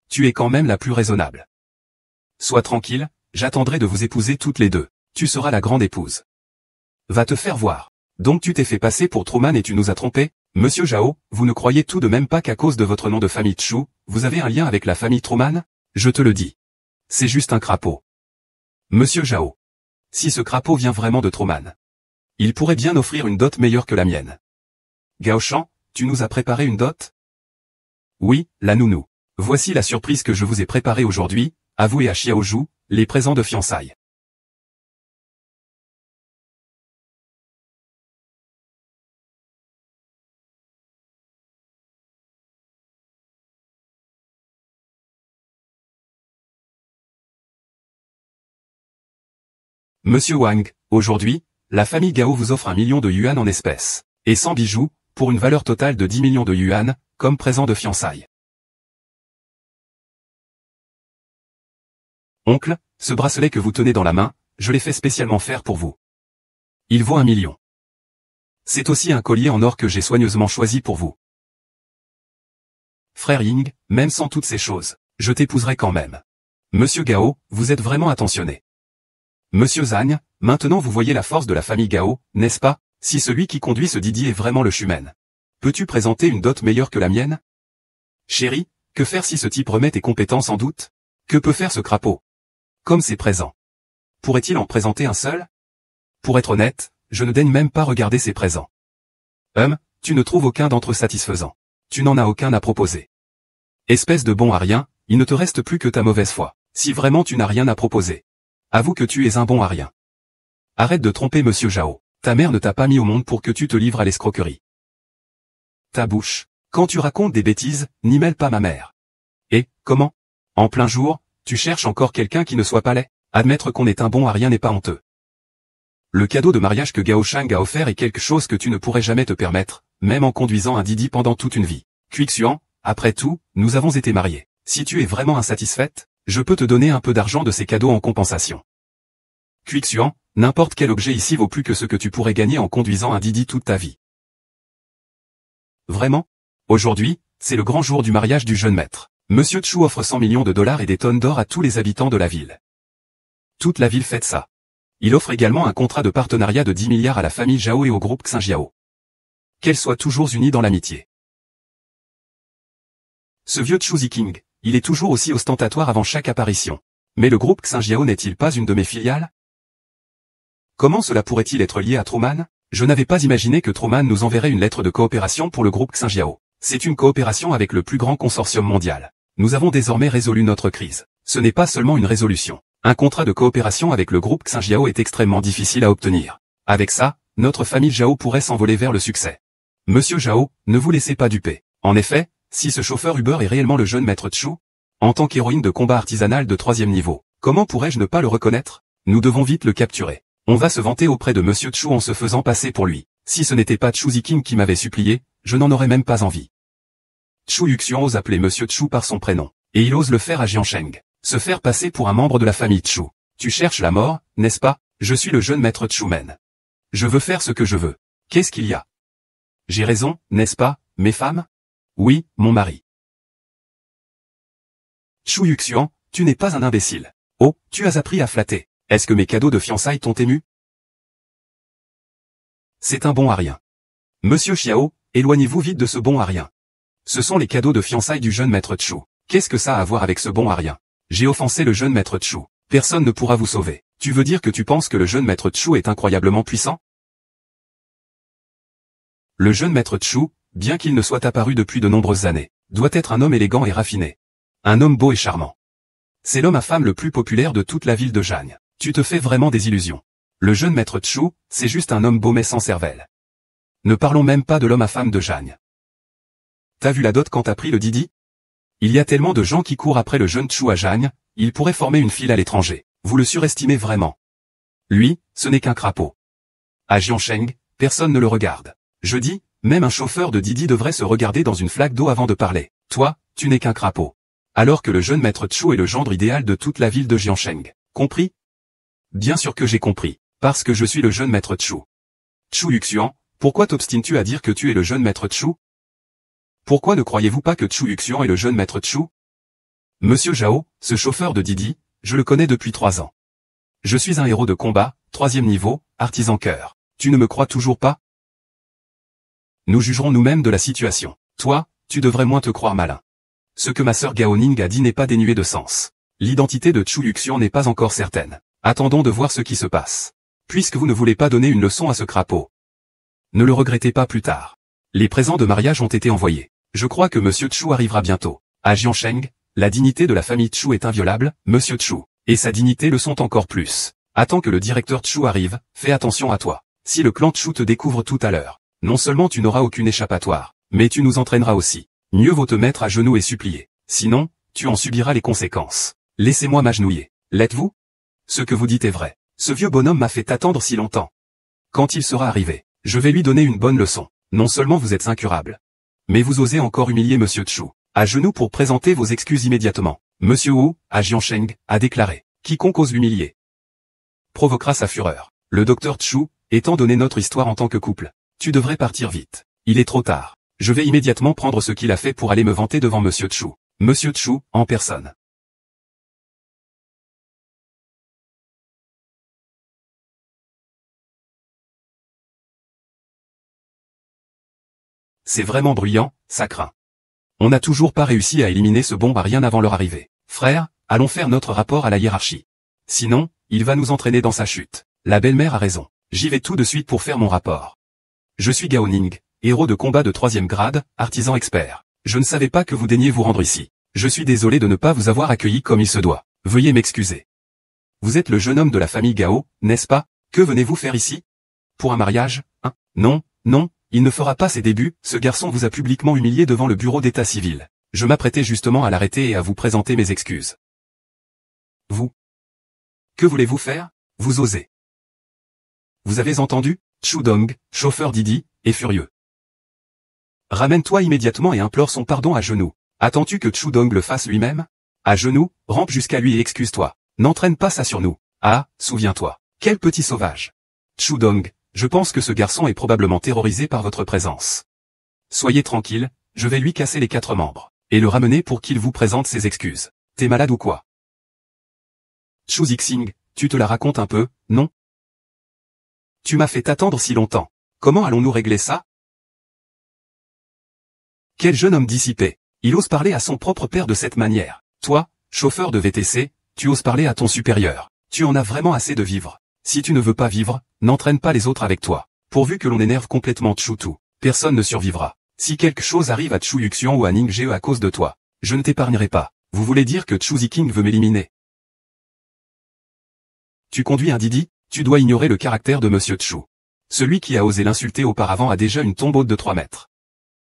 Tu es quand même la plus raisonnable. Sois tranquille, j'attendrai de vous épouser toutes les deux. Tu seras la grande épouse. Va te faire voir. Donc tu t'es fait passer pour Truman et tu nous as trompés? Monsieur Zhao, vous ne croyez tout de même pas qu'à cause de votre nom de famille Chu, vous avez un lien avec la famille Truman? Je te le dis. C'est juste un crapaud. Monsieur Zhao. Si ce crapaud vient vraiment de Truman, il pourrait bien offrir une dot meilleure que la mienne. Gao Shan, tu nous as préparé une dot? Oui, la nounou. Voici la surprise que je vous ai préparée aujourd'hui, à vous et à Xiaoju, les présents de fiançailles. Monsieur Wang, aujourd'hui, la famille Gao vous offre 1 million de yuan en espèces, et 100 bijoux, pour une valeur totale de 10 millions de yuan, comme présent de fiançailles. Oncle, ce bracelet que vous tenez dans la main, je l'ai fait spécialement faire pour vous. Il vaut 1 million. C'est aussi un collier en or que j'ai soigneusement choisi pour vous. Frère Ying, même sans toutes ces choses, je t'épouserai quand même. Monsieur Gao, vous êtes vraiment attentionné. Monsieur Zhang, maintenant vous voyez la force de la famille Gao, n'est-ce pas? Si celui qui conduit ce Didi est vraiment le Shumen. Peux-tu présenter une dot meilleure que la mienne? Chérie, que faire si ce type remet tes compétences en doute? Que peut faire ce crapaud? Comme c'est présent. Pourrait-il en présenter un seul? Pour être honnête, je ne daigne même pas regarder ses présents. Tu ne trouves aucun d'entre eux satisfaisant. Tu n'en as aucun à proposer. Espèce de bon à rien, il ne te reste plus que ta mauvaise foi, si vraiment tu n'as rien à proposer. Avoue que tu es un bon à rien. Arrête de tromper Monsieur Zhao. Ta mère ne t'a pas mis au monde pour que tu te livres à l'escroquerie. Ta bouche. Quand tu racontes des bêtises, n'y mêle pas ma mère. Et, comment? En plein jour, tu cherches encore quelqu'un qui ne soit pas laid? Admettre qu'on est un bon à rien n'est pas honteux. Le cadeau de mariage que Gao Shang a offert est quelque chose que tu ne pourrais jamais te permettre, même en conduisant un Didi pendant toute une vie. Quixuan, après tout, nous avons été mariés. Si tu es vraiment insatisfaite, je peux te donner un peu d'argent de ces cadeaux en compensation. Quixuan, n'importe quel objet ici vaut plus que ce que tu pourrais gagner en conduisant un Didi toute ta vie. Vraiment? Aujourd'hui, c'est le grand jour du mariage du jeune maître. Monsieur Chu offre 100 millions de dollars et des tonnes d'or à tous les habitants de la ville. Toute la ville fête ça. Il offre également un contrat de partenariat de 10 milliards à la famille Zhao et au groupe Xinjiao. Qu'elles soient toujours unies dans l'amitié. Ce vieux Chu Ziking, il est toujours aussi ostentatoire avant chaque apparition. Mais le groupe Xinjiao n'est-il pas une de mes filiales? Comment cela pourrait-il être lié à Truman? Je n'avais pas imaginé que Truman nous enverrait une lettre de coopération pour le groupe Xinjiao. C'est une coopération avec le plus grand consortium mondial. Nous avons désormais résolu notre crise. Ce n'est pas seulement une résolution. Un contrat de coopération avec le groupe Xinjiao est extrêmement difficile à obtenir. Avec ça, notre famille Zhao pourrait s'envoler vers le succès. Monsieur Zhao, ne vous laissez pas duper. En effet, si ce chauffeur Uber est réellement le jeune maître Chu, en tant qu'héroïne de combat artisanal de 3e niveau, comment pourrais-je ne pas le reconnaître? Nous devons vite le capturer. On va se vanter auprès de Monsieur Chu en se faisant passer pour lui. Si ce n'était pas Chu Ziking qui m'avait supplié, je n'en aurais même pas envie. Chu Yuxian ose appeler Monsieur Chu par son prénom, et il ose le faire à Jiansheng. Se faire passer pour un membre de la famille Chu. Tu cherches la mort, n'est-ce pas? Je suis le jeune maître Chumen. Je veux faire ce que je veux. Qu'est-ce qu'il y a? J'ai raison, n'est-ce pas, mes femmes? Oui, mon mari. Chu Yuxian, tu n'es pas un imbécile. Oh, tu as appris à flatter. Est-ce que mes cadeaux de fiançailles t'ont ému? C'est un bon à rien. Monsieur Xiao, éloignez-vous vite de ce bon à rien. Ce sont les cadeaux de fiançailles du jeune maître Chu. Qu'est-ce que ça a à voir avec ce bon à rien? J'ai offensé le jeune maître Chu. Personne ne pourra vous sauver. Tu veux dire que tu penses que le jeune maître Chu est incroyablement puissant? Le jeune maître Chu, bien qu'il ne soit apparu depuis de nombreuses années, doit être un homme élégant et raffiné. Un homme beau et charmant. C'est l'homme à femme le plus populaire de toute la ville de Zhang. Tu te fais vraiment des illusions. Le jeune maître Chu, c'est juste un homme beau mais sans cervelle. Ne parlons même pas de l'homme à femme de Zhang. T'as vu la dot quand t'as pris le Didi? Il y a tellement de gens qui courent après le jeune Chu à Zhang, il pourrait former une file à l'étranger. Vous le surestimez vraiment. Lui, ce n'est qu'un crapaud. À Jiansheng, personne ne le regarde. Je dis, même un chauffeur de Didi devrait se regarder dans une flaque d'eau avant de parler. Toi, tu n'es qu'un crapaud. Alors que le jeune maître Chu est le gendre idéal de toute la ville de Jiansheng. Compris? Bien sûr que j'ai compris, parce que je suis le jeune maître Chu. Chu Yuxian, pourquoi t'obstines-tu à dire que tu es le jeune maître Chu? Pourquoi ne croyez-vous pas que Chu Yuxian est le jeune maître Chu? Monsieur Zhao, ce chauffeur de Didi, je le connais depuis 3 ans. Je suis un héros de combat, 3e niveau, artisan cœur. Tu ne me crois toujours pas? Nous jugerons nous-mêmes de la situation. Toi, tu devrais moins te croire malin. Ce que ma sœur Gao Ning a dit n'est pas dénué de sens. L'identité de Chu Yuxian n'est pas encore certaine. Attendons de voir ce qui se passe. Puisque vous ne voulez pas donner une leçon à ce crapaud. Ne le regrettez pas plus tard. Les présents de mariage ont été envoyés. Je crois que Monsieur Chu arrivera bientôt. À Jiansheng, la dignité de la famille Chu est inviolable, Monsieur Chu. Et sa dignité le sont encore plus. Attends que le directeur Chu arrive, fais attention à toi. Si le clan Chu te découvre tout à l'heure, non seulement tu n'auras aucune échappatoire, mais tu nous entraîneras aussi. Mieux vaut te mettre à genoux et supplier. Sinon, tu en subiras les conséquences. Laissez-moi m'agenouiller. L'êtes-vous? Ce que vous dites est vrai. Ce vieux bonhomme m'a fait attendre si longtemps. Quand il sera arrivé, je vais lui donner une bonne leçon. Non seulement vous êtes incurable, mais vous osez encore humilier Monsieur Chu. À genoux pour présenter vos excuses immédiatement. Monsieur Wu, à Jiansheng, a déclaré. Quiconque ose l'humilier provoquera sa fureur. Le docteur Chu, étant donné notre histoire en tant que couple, Tu devrais partir vite. Il est trop tard. Je vais immédiatement prendre ce qu'il a fait pour aller me vanter devant Monsieur Chu. Monsieur Chu, en personne. C'est vraiment bruyant, ça craint. On n'a toujours pas réussi à éliminer ce bombe à rien avant leur arrivée. Frère, allons faire notre rapport à la hiérarchie. Sinon, il va nous entraîner dans sa chute. La belle-mère a raison. J'y vais tout de suite pour faire mon rapport. Je suis Gao Ning, héros de combat de 3e grade, artisan expert. Je ne savais pas que vous daigniez vous rendre ici. Je suis désolé de ne pas vous avoir accueilli comme il se doit. Veuillez m'excuser. Vous êtes le jeune homme de la famille Gao, n'est-ce pas? Que venez-vous faire ici? Pour un mariage, hein? Non, non, il ne fera pas ses débuts, ce garçon vous a publiquement humilié devant le bureau d'état civil. Je m'apprêtais justement à l'arrêter et à vous présenter mes excuses. Vous? Que voulez-vous faire? Vous osez. Vous avez entendu? Chu Dong, chauffeur Didi, est furieux. Ramène-toi immédiatement et implore son pardon à genoux. Attends-tu que Chu Dong le fasse lui-même? À genoux, rampe jusqu'à lui et excuse-toi. N'entraîne pas ça sur nous. Ah, souviens-toi. Quel petit sauvage. Chu Dong, je pense que ce garçon est probablement terrorisé par votre présence. Soyez tranquille, je vais lui casser les 4 membres, et le ramener pour qu'il vous présente ses excuses. T'es malade ou quoi? Chu Zixing, tu te la racontes un peu, non? Tu m'as fait t'attendre si longtemps. Comment allons-nous régler ça? Quel jeune homme dissipé. Il ose parler à son propre père de cette manière. Toi, chauffeur de VTC, tu oses parler à ton supérieur. Tu en as vraiment assez de vivre. Si tu ne veux pas vivre, n'entraîne pas les autres avec toi. Pourvu que l'on énerve complètement Chu-Tu, personne ne survivra. Si quelque chose arrive à Chu Yuxian ou à Ning Geo à cause de toi, je ne t'épargnerai pas. Vous voulez dire que Chu Ziking veut m'éliminer? Tu conduis un Didi, tu dois ignorer le caractère de Monsieur Chu. Celui qui a osé l'insulter auparavant a déjà une tombe haute de 3 mètres.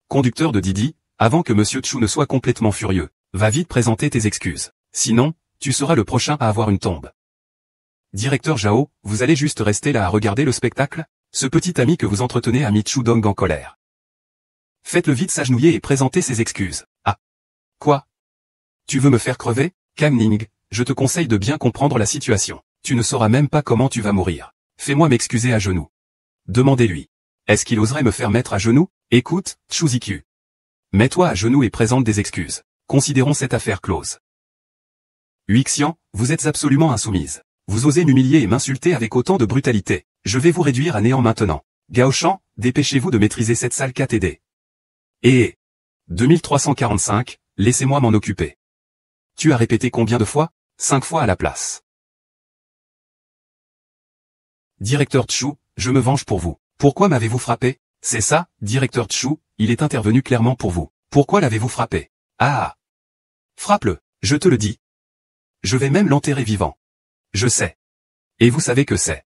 Conducteur de Didi, avant que Monsieur Chu ne soit complètement furieux, va vite présenter tes excuses. Sinon, tu seras le prochain à avoir une tombe. Directeur Zhao, vous allez juste rester là à regarder le spectacle? Ce petit ami que vous entretenez a mis Chu Dong en colère. Faites-le vite s'agenouiller et présenter ses excuses. Ah. Quoi? Tu veux me faire crever? Kang Ning, je te conseille de bien comprendre la situation. Tu ne sauras même pas comment tu vas mourir. Fais-moi m'excuser à genoux. Demandez-lui. Est-ce qu'il oserait me faire mettre à genoux? Écoute, Chu Zikyu. Mets-toi à genoux et présente des excuses. Considérons cette affaire close. Huixian, vous êtes absolument insoumise. Vous osez m'humilier et m'insulter avec autant de brutalité. Je vais vous réduire à néant maintenant. Gao Shan, dépêchez-vous de maîtriser cette sale KTD. 2345, laissez-moi m'en occuper. Tu as répété combien de fois? 5 fois à la place. Directeur Chu, je me venge pour vous. Pourquoi m'avez-vous frappé? C'est ça, directeur Chu, il est intervenu clairement pour vous. Pourquoi l'avez-vous frappé? Ah! Frappe-le, je te le dis. Je vais même l'enterrer vivant. Je sais. Et vous savez que c'est?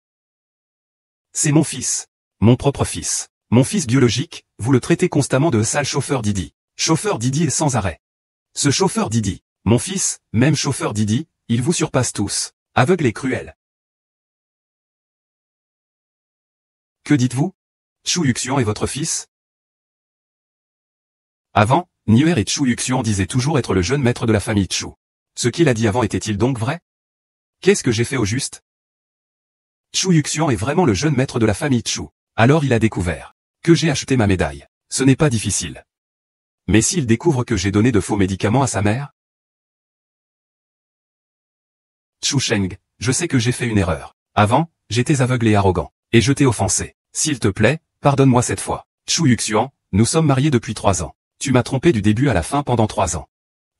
C'est mon fils. Mon propre fils. Mon fils biologique, vous le traitez constamment de sale chauffeur Didi. Chauffeur Didi est sans arrêt. Ce chauffeur Didi, mon fils, même chauffeur Didi, il vous surpasse tous. Aveugle et cruel. Que dites-vous? Chu Yuxian est votre fils? Avant, Nier et Chu Yuxian disaient toujours être le jeune maître de la famille Chu. Ce qu'il a dit avant était-il donc vrai? Qu'est-ce que j'ai fait au juste? Chu Yuxian est vraiment le jeune maître de la famille Chu. Alors il a découvert que j'ai acheté ma médaille. Ce n'est pas difficile. Mais s'il découvre que j'ai donné de faux médicaments à sa mère? Chu Sheng, je sais que j'ai fait une erreur. Avant, j'étais aveugle et arrogant, et je t'ai offensé. S'il te plaît, pardonne-moi cette fois. Chu Yuxian, nous sommes mariés depuis 3 ans. Tu m'as trompé du début à la fin pendant 3 ans.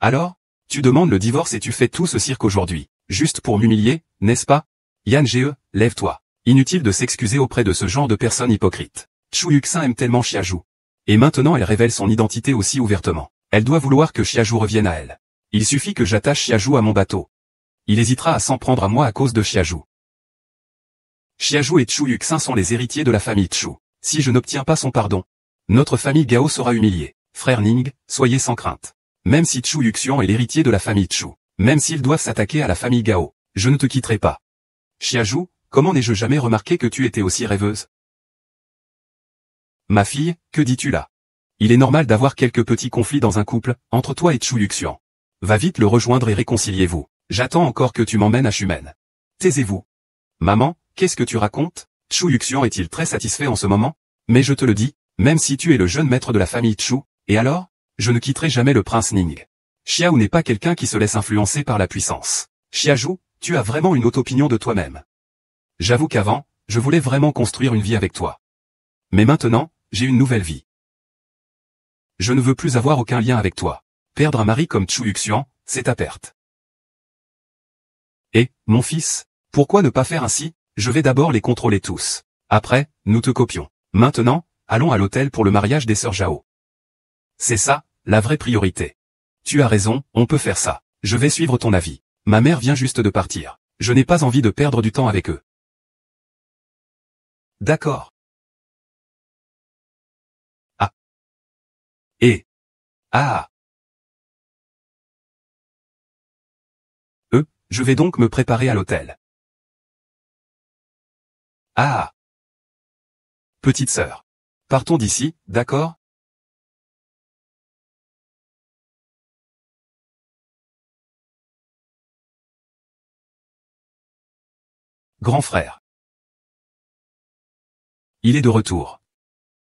Alors? Tu demandes le divorce et tu fais tout ce cirque aujourd'hui, juste pour m'humilier, n'est-ce pas? Yan Ge, lève-toi. Inutile de s'excuser auprès de ce genre de personnes hypocrites. Chu Yuxin aime tellement Xiaju. Et maintenant elle révèle son identité aussi ouvertement. Elle doit vouloir que Xiaju revienne à elle. Il suffit que j'attache Xiaju à mon bateau. Il hésitera à s'en prendre à moi à cause de Xiaju. Xiaju et Chu Yuxin sont les héritiers de la famille Chu. Si je n'obtiens pas son pardon, notre famille Gao sera humiliée. Frère Ning, soyez sans crainte. Même si Chu Yuxian est l'héritier de la famille Chu, même s'ils doivent s'attaquer à la famille Gao, je ne te quitterai pas. Xiaju, comment n'ai-je jamais remarqué que tu étais aussi rêveuse? Ma fille, que dis-tu là? Il est normal d'avoir quelques petits conflits dans un couple, entre toi et Chu Yuxian. Va vite le rejoindre et réconciliez-vous. J'attends encore que tu m'emmènes à Shumen. Taisez-vous. Maman, qu'est-ce que tu racontes? Chu Yuxian est-il très satisfait en ce moment? Mais je te le dis, même si tu es le jeune maître de la famille Chu, et alors? Je ne quitterai jamais le prince Ning. Xiao n'est pas quelqu'un qui se laisse influencer par la puissance. Xiaoju, tu as vraiment une haute opinion de toi-même. J'avoue qu'avant, je voulais vraiment construire une vie avec toi. Mais maintenant, j'ai une nouvelle vie. Je ne veux plus avoir aucun lien avec toi. Perdre un mari comme Chu Yuxian, c'est ta perte. Et, mon fils, pourquoi ne pas faire ainsi? Je vais d'abord les contrôler tous. Après, nous te copions. Maintenant, allons à l'hôtel pour le mariage des sœurs Zhao. C'est ça, la vraie priorité. Tu as raison, on peut faire ça. Je vais suivre ton avis. Ma mère vient juste de partir. Je n'ai pas envie de perdre du temps avec eux. D'accord. Ah. Et. Ah. Je vais donc me préparer à l'hôtel. Ah. Petite sœur. Partons d'ici, d'accord? Grand frère. Il est de retour.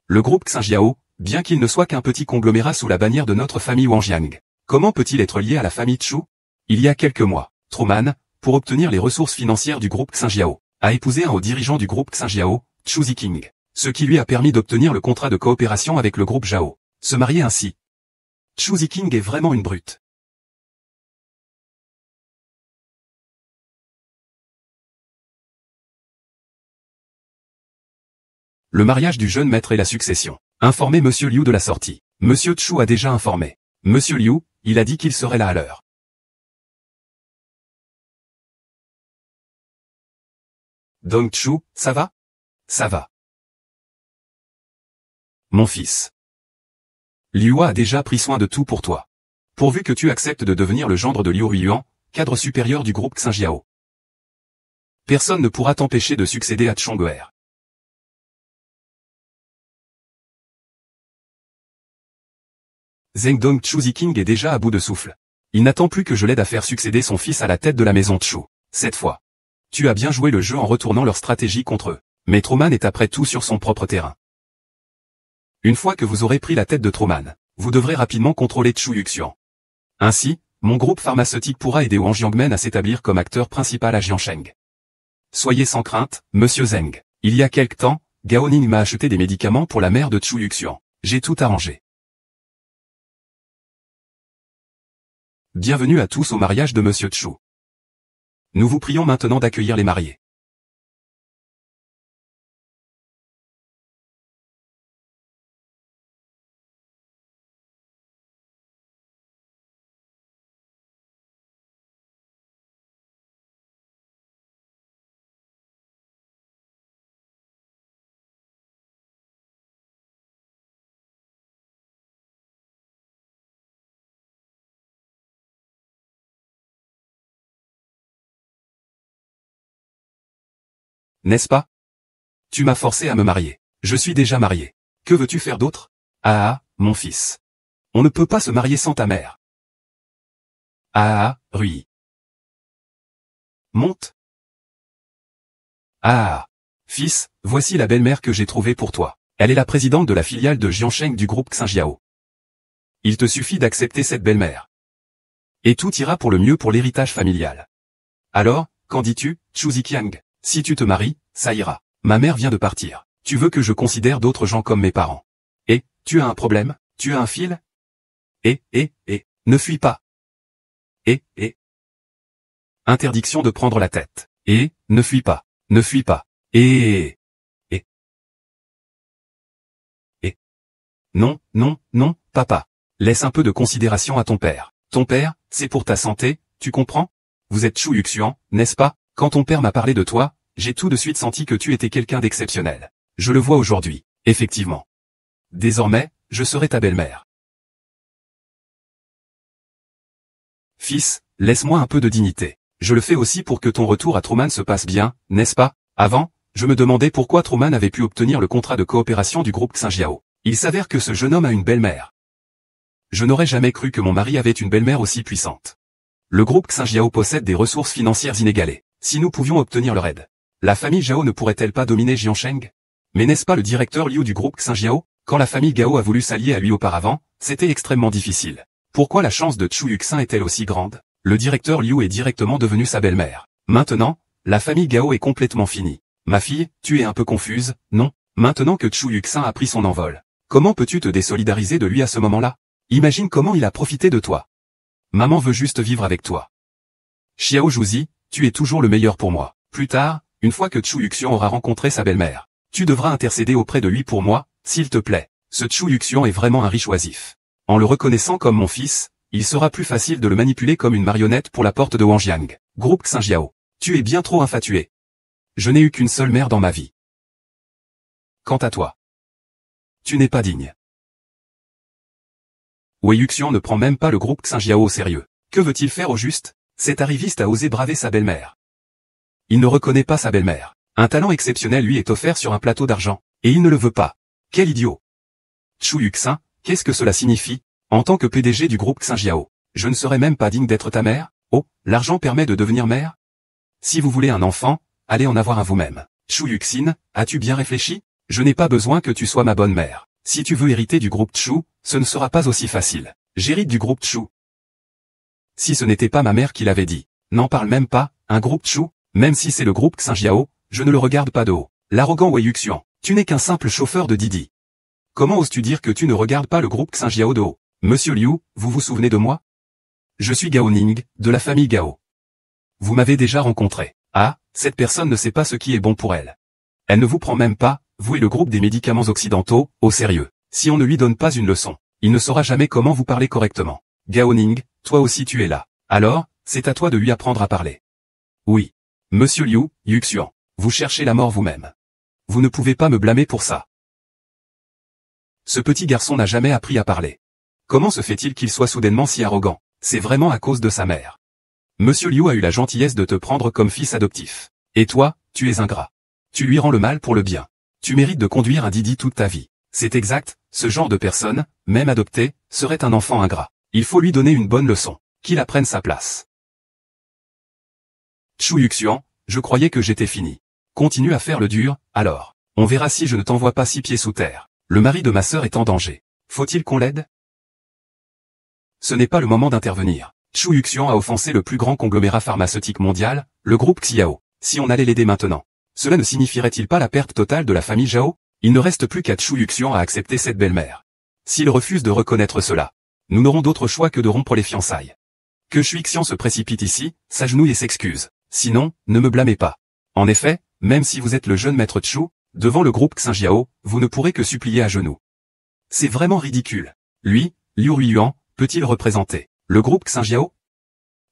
Le groupe Xinjiao, bien qu'il ne soit qu'un petit conglomérat sous la bannière de notre famille Wangjiang, comment peut-il être lié à la famille Chu? Il y a quelques mois, Truman, pour obtenir les ressources financières du groupe Xinjiao, a épousé un haut dirigeant du groupe Xinjiao, Chu Ziqing, ce qui lui a permis d'obtenir le contrat de coopération avec le groupe Zhao. Se marier ainsi. Chu Ziqing est vraiment une brute. Le mariage du jeune maître et la succession. Informez Monsieur Liu de la sortie. Monsieur Chu a déjà informé. Monsieur Liu, il a dit qu'il serait là à l'heure. Dong Chu, ça va? Ça va. Mon fils. Liu a déjà pris soin de tout pour toi. Pourvu que tu acceptes de devenir le gendre de Liu Ruiyuan, cadre supérieur du groupe Xinjiao. Personne ne pourra t'empêcher de succéder à Chong'er. Zheng Dong Chu Ziqing est déjà à bout de souffle. Il n'attend plus que je l'aide à faire succéder son fils à la tête de la maison Chu. Cette fois. Tu as bien joué le jeu en retournant leur stratégie contre eux. Mais Truman est après tout sur son propre terrain. Une fois que vous aurez pris la tête de Truman, vous devrez rapidement contrôler Chu Yuxian. Ainsi, mon groupe pharmaceutique pourra aider Wang Jiangmen à s'établir comme acteur principal à Jiansheng. Soyez sans crainte, monsieur Zheng. Il y a quelque temps, Gao Ning m'a acheté des médicaments pour la mère de Chu Yuxian. J'ai tout arrangé. Bienvenue à tous au mariage de monsieur Chu. Nous vous prions maintenant d'accueillir les mariés. N'est-ce pas? Tu m'as forcé à me marier. Je suis déjà marié. Que veux-tu faire d'autre? Ah, mon fils. On ne peut pas se marier sans ta mère. Ah, Rui. Monte. Ah, fils, voici la belle-mère que j'ai trouvée pour toi. Elle est la présidente de la filiale de Jiansheng du groupe Xinjiao. Il te suffit d'accepter cette belle-mère. Et tout ira pour le mieux pour l'héritage familial. Alors, qu'en dis-tu, Chu Ziqiang? Si tu te maries, ça ira. Ma mère vient de partir. Tu veux que je considère d'autres gens comme mes parents. Et, tu as un problème? Tu as un fil? Ne fuis pas. Interdiction de prendre la tête. Ne fuis pas. Ne fuis pas. Non, non, non, papa. Laisse un peu de considération à ton père. Ton père, c'est pour ta santé, tu comprends? Vous êtes Chu Yuxian, n'est-ce pas? Quand ton père m'a parlé de toi, j'ai tout de suite senti que tu étais quelqu'un d'exceptionnel. Je le vois aujourd'hui, effectivement. Désormais, je serai ta belle-mère. Fils, laisse-moi un peu de dignité. Je le fais aussi pour que ton retour à Truman se passe bien, n'est-ce pas? Avant, je me demandais pourquoi Truman avait pu obtenir le contrat de coopération du groupe Xinjiao. Il s'avère que ce jeune homme a une belle-mère. Je n'aurais jamais cru que mon mari avait une belle-mère aussi puissante. Le groupe Xinjiao possède des ressources financières inégalées. Si nous pouvions obtenir leur aide, la famille Zhao ne pourrait-elle pas dominer Jiansheng? Mais n'est-ce pas le directeur Liu du groupe Xinjiao? Quand la famille Gao a voulu s'allier à lui auparavant, c'était extrêmement difficile. Pourquoi la chance de Chu Yuxin est-elle aussi grande? Le directeur Liu est directement devenu sa belle-mère. Maintenant, la famille Gao est complètement finie. Ma fille, tu es un peu confuse, non? Maintenant que Chu Yuxin a pris son envol, comment peux-tu te désolidariser de lui à ce moment-là? Imagine comment il a profité de toi. Maman veut juste vivre avec toi. Xiao Zhuzi, tu es toujours le meilleur pour moi. Plus tard, une fois que Chu Yuxian aura rencontré sa belle-mère, tu devras intercéder auprès de lui pour moi, s'il te plaît. Ce Chu Yuxian est vraiment un riche oisif. En le reconnaissant comme mon fils, il sera plus facile de le manipuler comme une marionnette pour la porte de Wangjiang. Groupe Xinjiao. Tu es bien trop infatué. Je n'ai eu qu'une seule mère dans ma vie. Quant à toi, tu n'es pas digne. Wei Yuxian ne prend même pas le groupe Xinjiao au sérieux. Que veut-il faire au juste? Cet arriviste a osé braver sa belle-mère. Il ne reconnaît pas sa belle-mère. Un talent exceptionnel lui est offert sur un plateau d'argent, et il ne le veut pas. Quel idiot! Chu Yuxin, qu'est-ce que cela signifie? En tant que PDG du groupe Xinjiao, je ne serais même pas digne d'être ta mère? Oh, l'argent permet de devenir mère? Si vous voulez un enfant, allez en avoir un vous-même. Chu Yuxin, as-tu bien réfléchi? Je n'ai pas besoin que tu sois ma bonne mère. Si tu veux hériter du groupe Chu, ce ne sera pas aussi facile. J'hérite du groupe Chu. Si ce n'était pas ma mère qui l'avait dit. N'en parle même pas, un groupe Chu, même si c'est le groupe Xinjiao, je ne le regarde pas de haut. L'arrogant Wei Yuxian, tu n'es qu'un simple chauffeur de Didi. Comment oses-tu dire que tu ne regardes pas le groupe Xinjiao de haut? Monsieur Liu, vous vous souvenez de moi? Je suis Gao Ning, de la famille Gao. Vous m'avez déjà rencontré. Ah, cette personne ne sait pas ce qui est bon pour elle. Elle ne vous prend même pas, vous et le groupe des médicaments occidentaux, au sérieux. Si on ne lui donne pas une leçon, il ne saura jamais comment vous parler correctement. Gao Ning, toi aussi tu es là. Alors, c'est à toi de lui apprendre à parler. Oui. Monsieur Liu, Yuxian, vous cherchez la mort vous-même. Vous ne pouvez pas me blâmer pour ça. Ce petit garçon n'a jamais appris à parler. Comment se fait-il qu'il soit soudainement si arrogant? C'est vraiment à cause de sa mère. Monsieur Liu a eu la gentillesse de te prendre comme fils adoptif. Et toi, tu es ingrat. Tu lui rends le mal pour le bien. Tu mérites de conduire un Didi toute ta vie. C'est exact, ce genre de personne, même adoptée, serait un enfant ingrat. Il faut lui donner une bonne leçon, qu'il apprenne sa place. Chu Yuxian, je croyais que j'étais fini. Continue à faire le dur, alors. On verra si je ne t'envoie pas 6 pieds sous terre. Le mari de ma sœur est en danger. Faut-il qu'on l'aide? Ce n'est pas le moment d'intervenir. Chu Yuxian a offensé le plus grand conglomérat pharmaceutique mondial, le groupe Xiao. Si on allait l'aider maintenant, cela ne signifierait-il pas la perte totale de la famille Zhao? Il ne reste plus qu'à Chu Yuxian à accepter cette belle-mère. S'il refuse de reconnaître cela, nous n'aurons d'autre choix que de rompre les fiançailles. Que Chu Yuxian se précipite ici, s'agenouille et s'excuse. Sinon, ne me blâmez pas. En effet, même si vous êtes le jeune maître Chu, devant le groupe Xinjiao, vous ne pourrez que supplier à genoux. C'est vraiment ridicule. Lui, Liu Ruiyuan, peut-il représenter le groupe Xinjiao?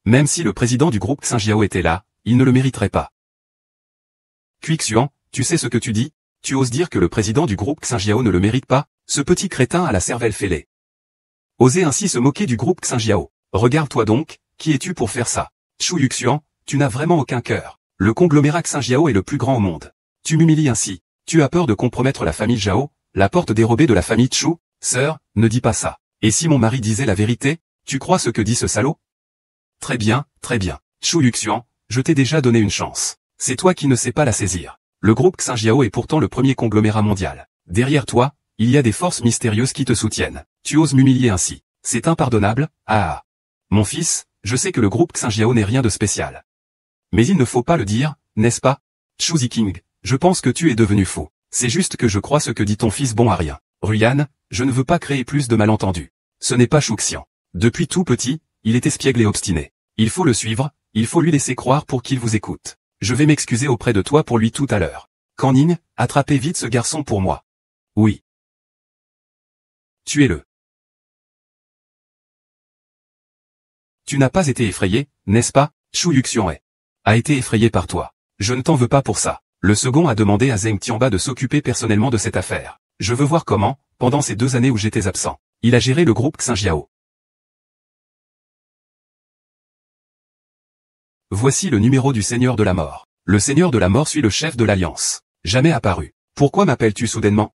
Même si le président du groupe Xinjiao était là, il ne le mériterait pas. Xuan, tu sais ce que tu dis? Tu oses dire que le président du groupe Xinjiao ne le mérite pas? Ce petit crétin a la cervelle fêlée. Oser ainsi se moquer du groupe Xinjiao. Regarde-toi donc, qui es-tu pour faire ça? Chu Yuxian, tu n'as vraiment aucun cœur. Le conglomérat Xinjiao est le plus grand au monde. Tu m'humilies ainsi. Tu as peur de compromettre la famille Zhao, la porte dérobée de la famille Chu? Sœur, ne dis pas ça. Et si mon mari disait la vérité, tu crois ce que dit ce salaud? Très bien, très bien. Chu Yuxian, je t'ai déjà donné une chance. C'est toi qui ne sais pas la saisir. Le groupe Xinjiao est pourtant le premier conglomérat mondial. Derrière toi, il y a des forces mystérieuses qui te soutiennent. Tu oses m'humilier ainsi. C'est impardonnable, ah. Mon fils, je sais que le groupe Xinjiao n'est rien de spécial. Mais il ne faut pas le dire, n'est-ce pas? Chu Ziking, je pense que tu es devenu fou. C'est juste que je crois ce que dit ton fils bon à rien. Ruyan, je ne veux pas créer plus de malentendus. Ce n'est pas Shuxian. Depuis tout petit, il est espiègle et obstiné. Il faut le suivre, il faut lui laisser croire pour qu'il vous écoute. Je vais m'excuser auprès de toi pour lui tout à l'heure. Kanin, attrapez vite ce garçon pour moi. Oui. Tuez-le. Tu n'as pas été effrayé, n'est-ce pas? Chu Yuxian a été effrayé par toi. Je ne t'en veux pas pour ça. Le second a demandé à Zheng Tianba de s'occuper personnellement de cette affaire. Je veux voir comment, pendant ces 2 années où j'étais absent, il a géré le groupe Xinjiao. Voici le numéro du Seigneur de la Mort. Le Seigneur de la Mort suit le chef de l'Alliance. Jamais apparu. Pourquoi m'appelles-tu soudainement?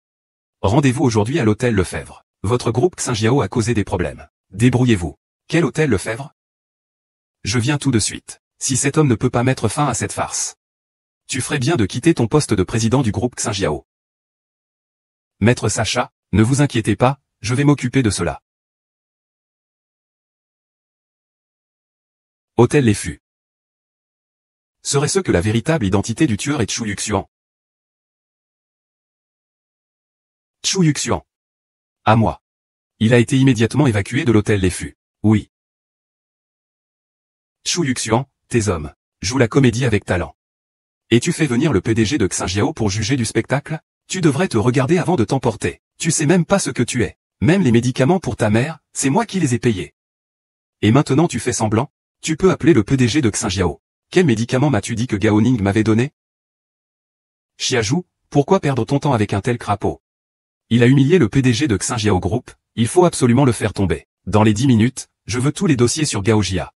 Rendez-vous aujourd'hui à l'hôtel Lefebvre. Votre groupe Xinjiao a causé des problèmes. Débrouillez-vous. Quel hôtel Lefebvre? Je viens tout de suite. Si cet homme ne peut pas mettre fin à cette farce, tu ferais bien de quitter ton poste de président du groupe Xinjiao. Maître Sacha, ne vous inquiétez pas, je vais m'occuper de cela. Hôtel Les Fûts. Serait-ce que la véritable identité du tueur est Chu Yuxian? Chu Yuxian. À moi. Il a été immédiatement évacué de l'hôtel Les Fûts. Oui. Chu Yuxian, tes hommes, jouent la comédie avec talent. Et tu fais venir le PDG de Xinjiao pour juger du spectacle? Tu devrais te regarder avant de t'emporter. Tu sais même pas ce que tu es. Même les médicaments pour ta mère, c'est moi qui les ai payés. Et maintenant tu fais semblant? Tu peux appeler le PDG de Xinjiao. Quel médicament m'as-tu dit que Gao Ning m'avait donné? Xiaoju, pourquoi perdre ton temps avec un tel crapaud? Il a humilié le PDG de Xinjiao Group, il faut absolument le faire tomber. Dans les 10 minutes, je veux tous les dossiers sur Gao Jia.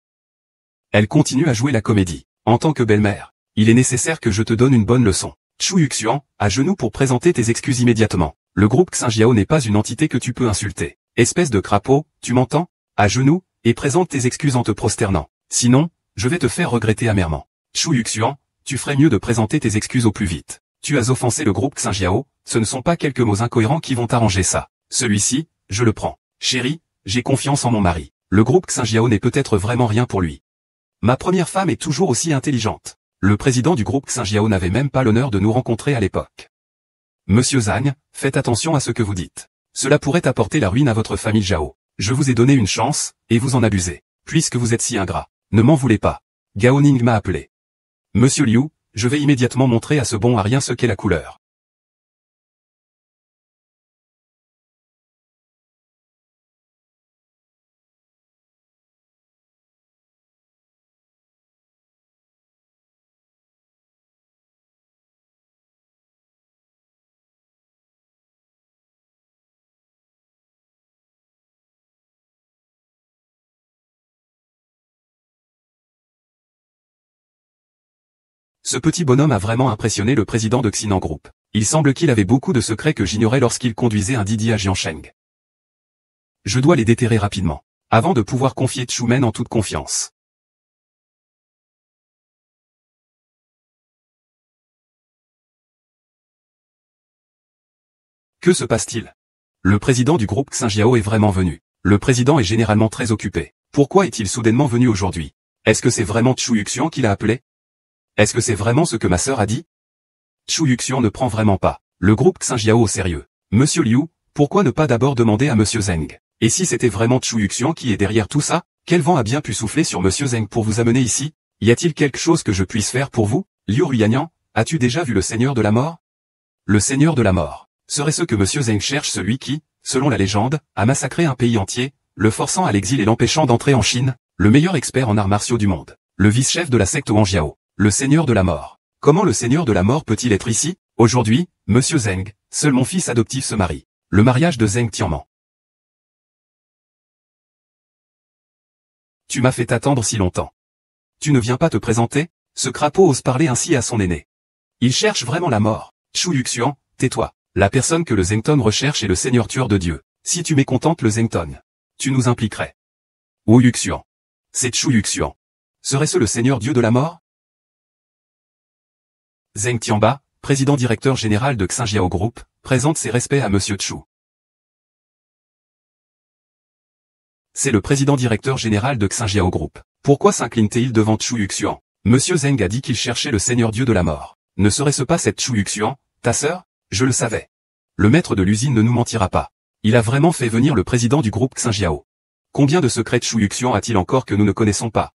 Elle continue à jouer la comédie. En tant que belle-mère, il est nécessaire que je te donne une bonne leçon. Chu Yuxian, à genoux pour présenter tes excuses immédiatement. Le groupe Xinjiao n'est pas une entité que tu peux insulter. Espèce de crapaud, tu m'entends? À genoux, et présente tes excuses en te prosternant. Sinon, je vais te faire regretter amèrement. Chu Yuxian, tu ferais mieux de présenter tes excuses au plus vite. Tu as offensé le groupe Xinjiao, ce ne sont pas quelques mots incohérents qui vont arranger ça. Celui-ci, je le prends. Chérie, j'ai confiance en mon mari. Le groupe Xinjiao n'est peut-être vraiment rien pour lui. Ma première femme est toujours aussi intelligente. Le président du groupe Xinjiao n'avait même pas l'honneur de nous rencontrer à l'époque. Monsieur Zhang, faites attention à ce que vous dites. Cela pourrait apporter la ruine à votre famille Zhao. Je vous ai donné une chance, et vous en abusez. Puisque vous êtes si ingrat, ne m'en voulez pas. Gao Ning m'a appelé. Monsieur Liu, je vais immédiatement montrer à ce bon à rien ce qu'est la couleur. Ce petit bonhomme a vraiment impressionné le président de Xinan Group. Il semble qu'il avait beaucoup de secrets que j'ignorais lorsqu'il conduisait un Didi à Jiansheng. Je dois les déterrer rapidement, avant de pouvoir confier Chumen en toute confiance. Que se passe-t-il? Le président du groupe Xinjiao est vraiment venu. Le président est généralement très occupé. Pourquoi est-il soudainement venu aujourd'hui? Est-ce que c'est vraiment Chu Yuxian qui l'a appelé? Est-ce que c'est vraiment ce que ma sœur a dit? Chu Yuxian ne prend vraiment pas le groupe Xinjiao au sérieux. Monsieur Liu, pourquoi ne pas d'abord demander à Monsieur Zheng? Et si c'était vraiment Chu Yuxian qui est derrière tout ça, quel vent a bien pu souffler sur Monsieur Zheng pour vous amener ici? Y a-t-il quelque chose que je puisse faire pour vous? Liu Ruyanyan, as-tu déjà vu le Seigneur de la Mort? Le Seigneur de la Mort. Serait ce que Monsieur Zheng cherche, celui qui, selon la légende, a massacré un pays entier, le forçant à l'exil et l'empêchant d'entrer en Chine, le meilleur expert en arts martiaux du monde, le vice-chef de la secte Wanjiao, le Seigneur de la Mort. Comment le Seigneur de la Mort peut-il être ici? Aujourd'hui, Monsieur Zheng, seul mon fils adoptif se marie. Le mariage de Zheng Tianman. Tu m'as fait attendre si longtemps. Tu ne viens pas te présenter? Ce crapaud ose parler ainsi à son aîné. Il cherche vraiment la mort. Chu Yuxian, tais-toi. La personne que le Zhengton recherche est le Seigneur tueur de Dieu. Si tu mécontentes le Zhengton, tu nous impliquerais. Wu Yuxian. C'est Chu Yuxian. Serait-ce le Seigneur Dieu de la mort? Zheng Tianba, président directeur général de Xinjiao Group, présente ses respects à Monsieur Chu. C'est le président directeur général de Xinjiao Group. Pourquoi s'incline-t-il devant Chu Yuxian? Monsieur Zheng a dit qu'il cherchait le Seigneur Dieu de la mort. Ne serait-ce pas cette Chu Yuxian, ta sœur? Je le savais. Le maître de l'usine ne nous mentira pas. Il a vraiment fait venir le président du groupe Xinjiao. Combien de secrets Chu Yuxian a-t-il encore que nous ne connaissons pas?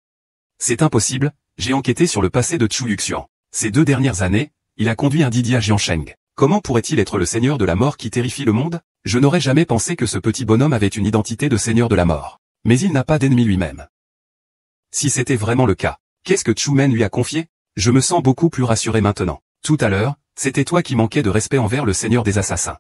C'est impossible, j'ai enquêté sur le passé de Chu Yuxian. Ces 2 dernières années, il a conduit un Didi à Jiansheng. Comment pourrait-il être le Seigneur de la Mort qui terrifie le monde? Je n'aurais jamais pensé que ce petit bonhomme avait une identité de Seigneur de la Mort. Mais il n'a pas d'ennemi lui-même. Si c'était vraiment le cas, qu'est-ce que Chumen lui a confié? Je me sens beaucoup plus rassuré maintenant. Tout à l'heure, c'était toi qui manquais de respect envers le Seigneur des Assassins.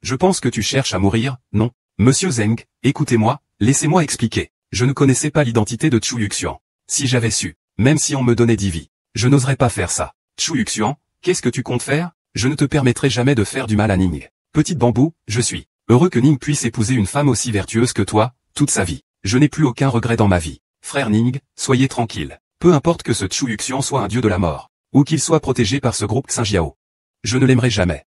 Je pense que tu cherches à mourir, non? Monsieur Zheng, écoutez-moi, laissez-moi expliquer. Je ne connaissais pas l'identité de Chu Yuxian. Si j'avais su, même si on me donnait 10 vies, je n'oserais pas faire ça. Chu Yuxian, qu'est-ce que tu comptes faire? Je ne te permettrai jamais de faire du mal à Ning. Petite bambou, je suis heureux que Ning puisse épouser une femme aussi vertueuse que toi, toute sa vie. Je n'ai plus aucun regret dans ma vie. Frère Ning, soyez tranquille. Peu importe que ce Chu Yuxian soit un dieu de la mort, ou qu'il soit protégé par ce groupe Xinjiao. Je ne l'aimerai jamais.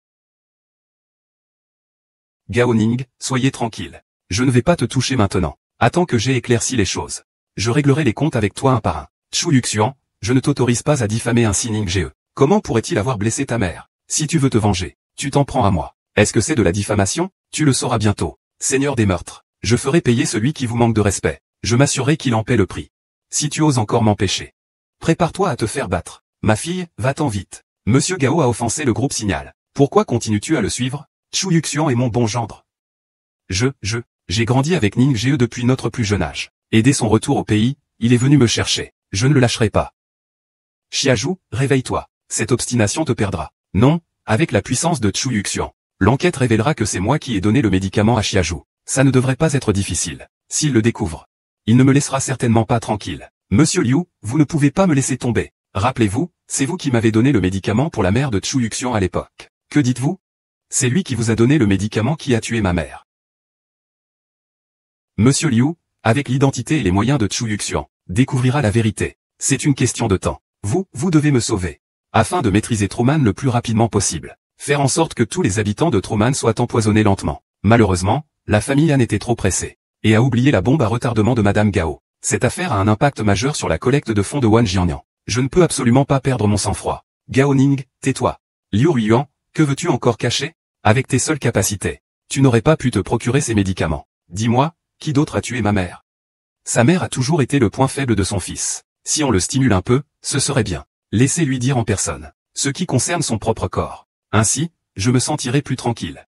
Gao Ning, soyez tranquille. Je ne vais pas te toucher maintenant. Attends que j'ai éclairci les choses. Je réglerai les comptes avec toi un par un. Chu Yuxian, je ne t'autorise pas à diffamer ainsi Ning Ge. Comment pourrait-il avoir blessé ta mère? Si tu veux te venger, tu t'en prends à moi. Est-ce que c'est de la diffamation? Tu le sauras bientôt. Seigneur des meurtres, je ferai payer celui qui vous manque de respect. Je m'assurerai qu'il en paie le prix. Si tu oses encore m'empêcher, prépare-toi à te faire battre. Ma fille, va-t'en vite. Monsieur Gao a offensé le groupe Signal. Pourquoi continues-tu à le suivre? Chu Yuxian est mon bon gendre. J'ai grandi avec Ning Ge depuis notre plus jeune âge. Et dès son retour au pays, il est venu me chercher. Je ne le lâcherai pas. Xiaju, réveille-toi. Cette obstination te perdra. Non, avec la puissance de Chu Yuxian. L'enquête révélera que c'est moi qui ai donné le médicament à Xiaju. Ça ne devrait pas être difficile. S'il le découvre, il ne me laissera certainement pas tranquille. Monsieur Liu, vous ne pouvez pas me laisser tomber. Rappelez-vous, c'est vous qui m'avez donné le médicament pour la mère de Chu Yuxian à l'époque. Que dites-vous? C'est lui qui vous a donné le médicament qui a tué ma mère. Monsieur Liu, avec l'identité et les moyens de Chu Yuxian, découvrira la vérité. C'est une question de temps. Vous devez me sauver. Afin de maîtriser Truman le plus rapidement possible. Faire en sorte que tous les habitants de Truman soient empoisonnés lentement. Malheureusement, la famille Han était trop pressée. Et a oublié la bombe à retardement de Madame Gao. Cette affaire a un impact majeur sur la collecte de fonds de Wan Jiannian. Je ne peux absolument pas perdre mon sang-froid. Gao Ning, tais-toi. Liu Ruiyuan, que veux-tu encore cacher? Avec tes seules capacités, tu n'aurais pas pu te procurer ces médicaments. Dis-moi, qui d'autre a tué ma mère? Sa mère a toujours été le point faible de son fils. Si on le stimule un peu, ce serait bien. Laissez-lui dire en personne ce qui concerne son propre corps. Ainsi, je me sentirai plus tranquille.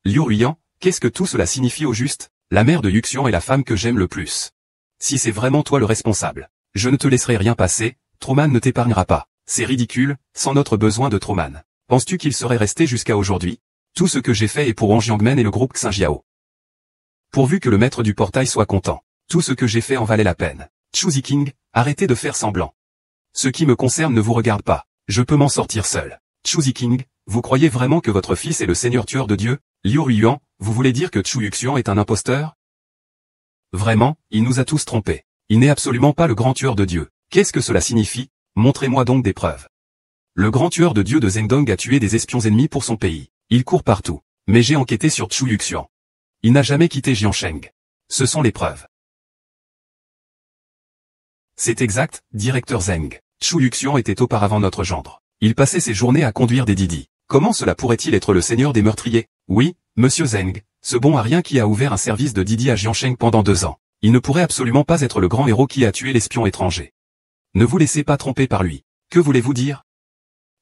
Liu Ruiyuan, qu'est-ce que tout cela signifie au juste? La mère de Yuxian est la femme que j'aime le plus. Si c'est vraiment toi le responsable, je ne te laisserai rien passer, Truman ne t'épargnera pas. C'est ridicule, sans notre besoin de Truman. Penses-tu qu'il serait resté jusqu'à aujourd'hui? Tout ce que j'ai fait est pour Wang Jiangmen et le groupe Xinjiao. Pourvu que le maître du portail soit content. Tout ce que j'ai fait en valait la peine. Chu Ziking, arrêtez de faire semblant. Ce qui me concerne ne vous regarde pas. Je peux m'en sortir seul. Chu Ziking, vous croyez vraiment que votre fils est le seigneur tueur de Dieu? Liu Ruiyuan, vous voulez dire que Chu Yuxian est un imposteur? Vraiment, il nous a tous trompés. Il n'est absolument pas le grand tueur de Dieu. Qu'est-ce que cela signifie? Montrez-moi donc des preuves. Le grand tueur de Dieu de Zhendong a tué des espions ennemis pour son pays. Il court partout. Mais j'ai enquêté sur Chu Yuxian. Il n'a jamais quitté Jiansheng. Ce sont les preuves. C'est exact, directeur Zeng. Chu Yuxian était auparavant notre gendre. Il passait ses journées à conduire des Didi. Comment cela pourrait-il être le seigneur des meurtriers? Oui, monsieur Zeng, ce bon arien qui a ouvert un service de Didi à Jiansheng pendant 2 ans. Il ne pourrait absolument pas être le grand héros qui a tué l'espion étranger. Ne vous laissez pas tromper par lui. Que voulez-vous dire?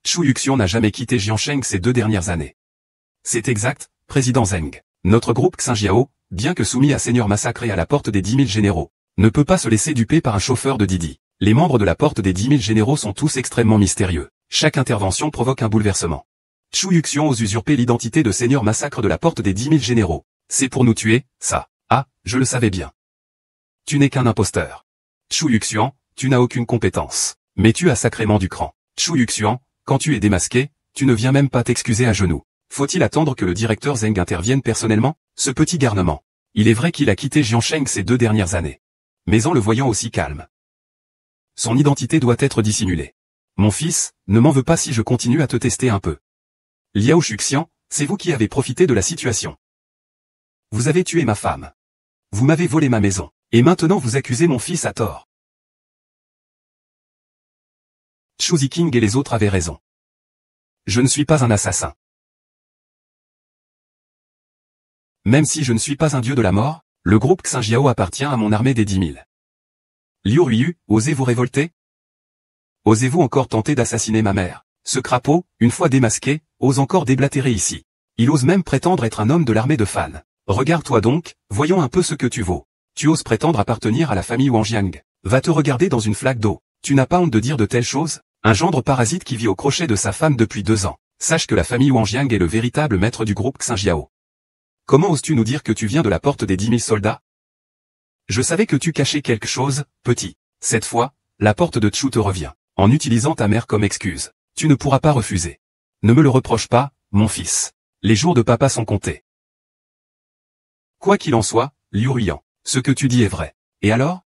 Chu Yuxian n'a jamais quitté Jiansheng ces 2 dernières années. C'est exact, président Zeng. Notre groupe Xinjiao, bien que soumis à seigneur massacré à la porte des 10 000 généraux, ne peut pas se laisser duper par un chauffeur de Didi. Les membres de la porte des 10 000 généraux sont tous extrêmement mystérieux. Chaque intervention provoque un bouleversement. Chu Yuxian ose usurper l'identité de seigneur massacre de la porte des 10 000 généraux. C'est pour nous tuer, ça. Ah, je le savais bien. Tu n'es qu'un imposteur. Chu Yuxian, tu n'as aucune compétence. Mais tu as sacrément du cran. Chu Yuxian, quand tu es démasqué, tu ne viens même pas t'excuser à genoux. Faut-il attendre que le directeur Zeng intervienne personnellement? Ce petit garnement. Il est vrai qu'il a quitté Jiansheng ces 2 dernières années. Mais en le voyant aussi calme, son identité doit être dissimulée. Mon fils, ne m'en veux pas si je continue à te tester un peu. Liao Shuxian, c'est vous qui avez profité de la situation. Vous avez tué ma femme. Vous m'avez volé ma maison. Et maintenant vous accusez mon fils à tort. Chu Ziking et les autres avaient raison. Je ne suis pas un assassin. Même si je ne suis pas un dieu de la mort, le groupe Xinjiao appartient à mon armée des 10 000. Liu Ruiyu, osez vous révolter? Osez-vous encore tenter d'assassiner ma mère? Ce crapaud, une fois démasqué, ose encore déblatérer ici. Il ose même prétendre être un homme de l'armée de Fan. Regarde-toi donc, voyons un peu ce que tu vaux. Tu oses prétendre appartenir à la famille Wangjiang. Va te regarder dans une flaque d'eau. Tu n'as pas honte de dire de telles choses? Un gendre parasite qui vit au crochet de sa femme depuis 2 ans. Sache que la famille Wangjiang est le véritable maître du groupe Xinjiao. Comment oses-tu nous dire que tu viens de la porte des 10 000 soldats? Je savais que tu cachais quelque chose, petit. Cette fois, la porte de Chu te revient. En utilisant ta mère comme excuse, tu ne pourras pas refuser. Ne me le reproche pas, mon fils. Les jours de papa sont comptés. Quoi qu'il en soit, Liu Ruiyuan, ce que tu dis est vrai. Et alors?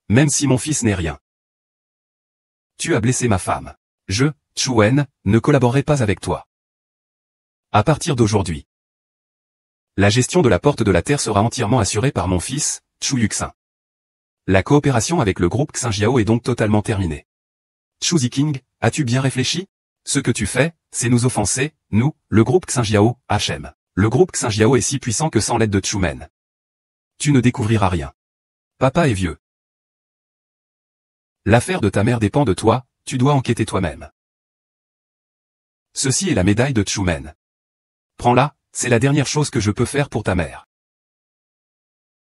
Même si mon fils n'est rien. Tu as blessé ma femme. Je, Chu Wen, ne collaborerai pas avec toi. À partir d'aujourd'hui, La gestion de la porte de la Terre sera entièrement assurée par mon fils, Chu Yuxin. La coopération avec le groupe Xinjiao est donc totalement terminée. Chu Ziking, as-tu bien réfléchi? Ce que tu fais, c'est nous offenser, nous, le groupe Xinjiao, HM. Le groupe Xinjiao est si puissant que sans l'aide de Chu Men, tu ne découvriras rien. Papa est vieux. L'affaire de ta mère dépend de toi, tu dois enquêter toi-même. Ceci est la médaille de Chu Men. Prends-la, c'est la dernière chose que je peux faire pour ta mère.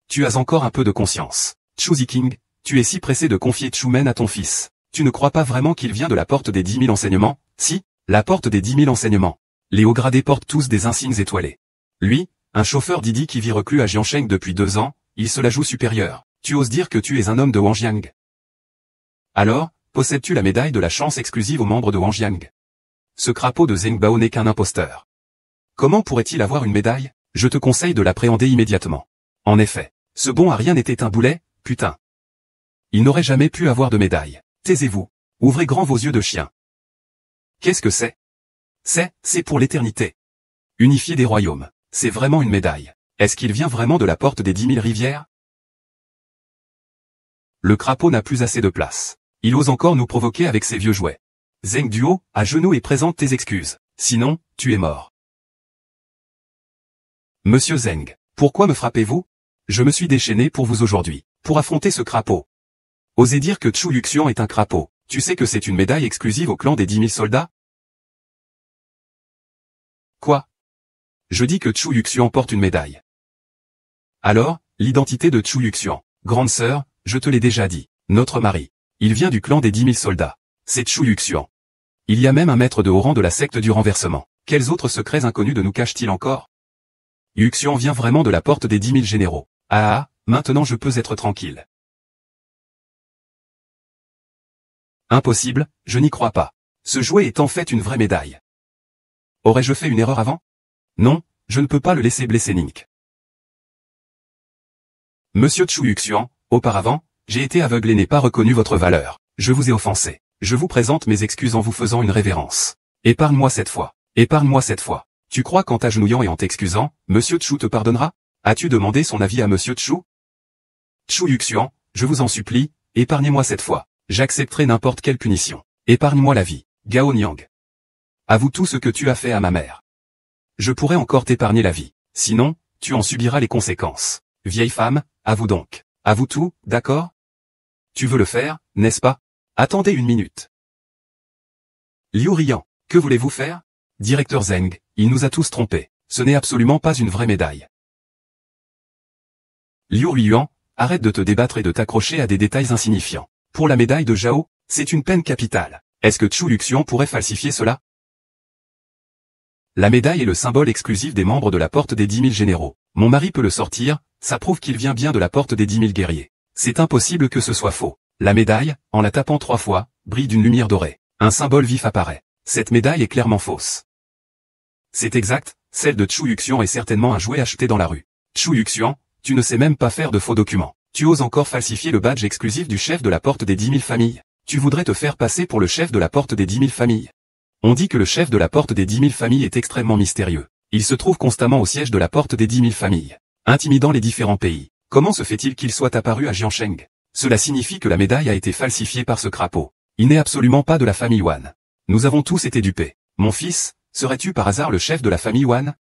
Tu as encore un peu de conscience. Chu Ziking, tu es si pressé de confier Chu Men à ton fils. Tu ne crois pas vraiment qu'il vient de la porte des 10 000 enseignements? Si, la porte des 10 000 enseignements. Les hauts gradés portent tous des insignes étoilés. Lui, un chauffeur Didi qui vit reclus à Jiansheng depuis 2 ans, il se la joue supérieur. Tu oses dire que tu es un homme de Wangjiang? Alors, possèdes-tu la médaille de la chance exclusive aux membres de Wangjiang? Ce crapaud de Zheng Bao n'est qu'un imposteur. Comment pourrait-il avoir une médaille? Je te conseille de l'appréhender immédiatement. En effet, ce bon à rien était un boulet, putain. Il n'aurait jamais pu avoir de médaille. Taisez-vous. Ouvrez grand vos yeux de chien. Qu'est-ce que c'est? C'est pour l'éternité. Unifier des royaumes. C'est vraiment une médaille. Est-ce qu'il vient vraiment de la porte des 10 000 rivières? Le crapaud n'a plus assez de place. Il ose encore nous provoquer avec ses vieux jouets. Zheng Duo, à genoux et présente tes excuses. Sinon, tu es mort. Monsieur Zheng, pourquoi me frappez-vous? Je me suis déchaîné pour vous aujourd'hui, pour affronter ce crapaud. Osez dire que Chu Yuxian est un crapaud. Tu sais que c'est une médaille exclusive au clan des 10 000 soldats? Quoi? Je dis que Chu Yuxian porte une médaille. Alors, l'identité de Chu Yuxian. Grande sœur, je te l'ai déjà dit. Notre mari. Il vient du clan des 10 000 soldats. C'est Chu Yuxian. Il y a même un maître de haut rang de la secte du renversement. Quels autres secrets inconnus de nous cache-t-il encore? Yuxian vient vraiment de la porte des 10 000 généraux. Ah, maintenant je peux être tranquille. Impossible, je n'y crois pas. Ce jouet est en fait une vraie médaille. Aurais-je fait une erreur avant? Non, je ne peux pas le laisser blesser Nink. Monsieur Chu Yuxian, auparavant, j'ai été aveugle et n'ai pas reconnu votre valeur. Je vous ai offensé. Je vous présente mes excuses en vous faisant une révérence. Épargne-moi cette fois. Épargne-moi cette fois. Tu crois qu'en t'agenouillant et en t'excusant, Monsieur Chu te pardonnera? As-tu demandé son avis à Monsieur Chu? Chu Yuxian, je vous en supplie, épargnez-moi cette fois. J'accepterai n'importe quelle punition. Épargne-moi la vie. Gao Niang. Avoue tout ce que tu as fait à ma mère. Je pourrais encore t'épargner la vie. Sinon, tu en subiras les conséquences. Vieille femme, avoue donc. Avoue tout, d'accord? Tu veux le faire, n'est-ce pas? Attendez une minute. Liu Rian, que voulez-vous faire? Directeur Zheng, il nous a tous trompés. Ce n'est absolument pas une vraie médaille. Liu Rian, arrête de te débattre et de t'accrocher à des détails insignifiants. Pour la médaille de Zhao, c'est une peine capitale. Est-ce que Chu Yuxian pourrait falsifier cela? La médaille est le symbole exclusif des membres de la porte des 10 000 généraux. Mon mari peut le sortir, ça prouve qu'il vient bien de la porte des 10 000 guerriers. C'est impossible que ce soit faux. La médaille, en la tapant 3 fois, brille d'une lumière dorée. Un symbole vif apparaît. Cette médaille est clairement fausse. C'est exact, celle de Chu Yuxian est certainement un jouet acheté dans la rue. Chu Yuxian, tu ne sais même pas faire de faux documents. Tu oses encore falsifier le badge exclusif du chef de la porte des 10 000 familles. Tu voudrais te faire passer pour le chef de la porte des 10 000 familles. On dit que le chef de la porte des 10 000 familles est extrêmement mystérieux. Il se trouve constamment au siège de la porte des 10 000 familles, intimidant les différents pays. Comment se fait-il qu'il soit apparu à Jiansheng? Cela signifie que la médaille a été falsifiée par ce crapaud. Il n'est absolument pas de la famille Wan. Nous avons tous été dupés. Mon fils, serais-tu par hasard le chef de la famille Wan?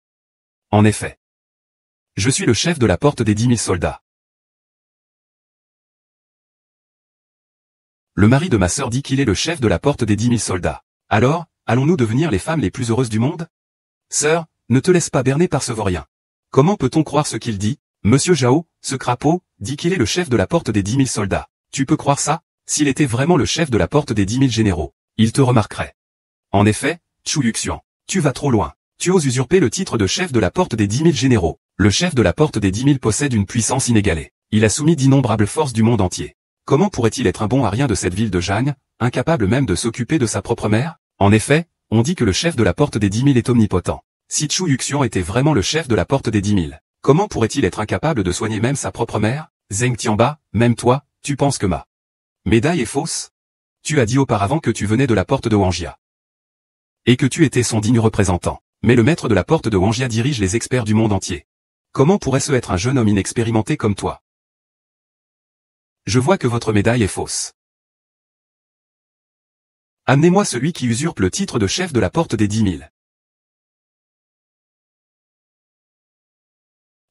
En effet. Je suis le chef de la porte des 10 000 soldats. Le mari de ma sœur dit qu'il est le chef de la porte des 10 000 soldats. Alors, allons-nous devenir les femmes les plus heureuses du monde? Sœur, ne te laisse pas berner par ce vaurien. Comment peut-on croire ce qu'il dit? Monsieur Zhao, ce crapaud, dit qu'il est le chef de la porte des 10 000 soldats. Tu peux croire ça? S'il était vraiment le chef de la porte des 10 000 généraux, il te remarquerait. En effet, Chu Yuxian, tu vas trop loin. Tu oses usurper le titre de chef de la porte des 10 000 généraux. Le chef de la porte des 10 000 possède une puissance inégalée. Il a soumis d'innombrables forces du monde entier. Comment pourrait-il être un bon à rien de cette ville de Zhang, incapable même de s'occuper de sa propre mère? En effet, on dit que le chef de la porte des 10 000 est omnipotent. Si Chu Yuxian était vraiment le chef de la porte des 10 000, comment pourrait-il être incapable de soigner même sa propre mère? Zheng Tianba, même toi, tu penses que ma médaille est fausse? Tu as dit auparavant que tu venais de la porte de Wangjia. Et que tu étais son digne représentant. Mais le maître de la porte de Wangjia dirige les experts du monde entier. Comment pourrait-ce être un jeune homme inexpérimenté comme toi? Je vois que votre médaille est fausse. Amenez-moi celui qui usurpe le titre de chef de la porte des 10 000.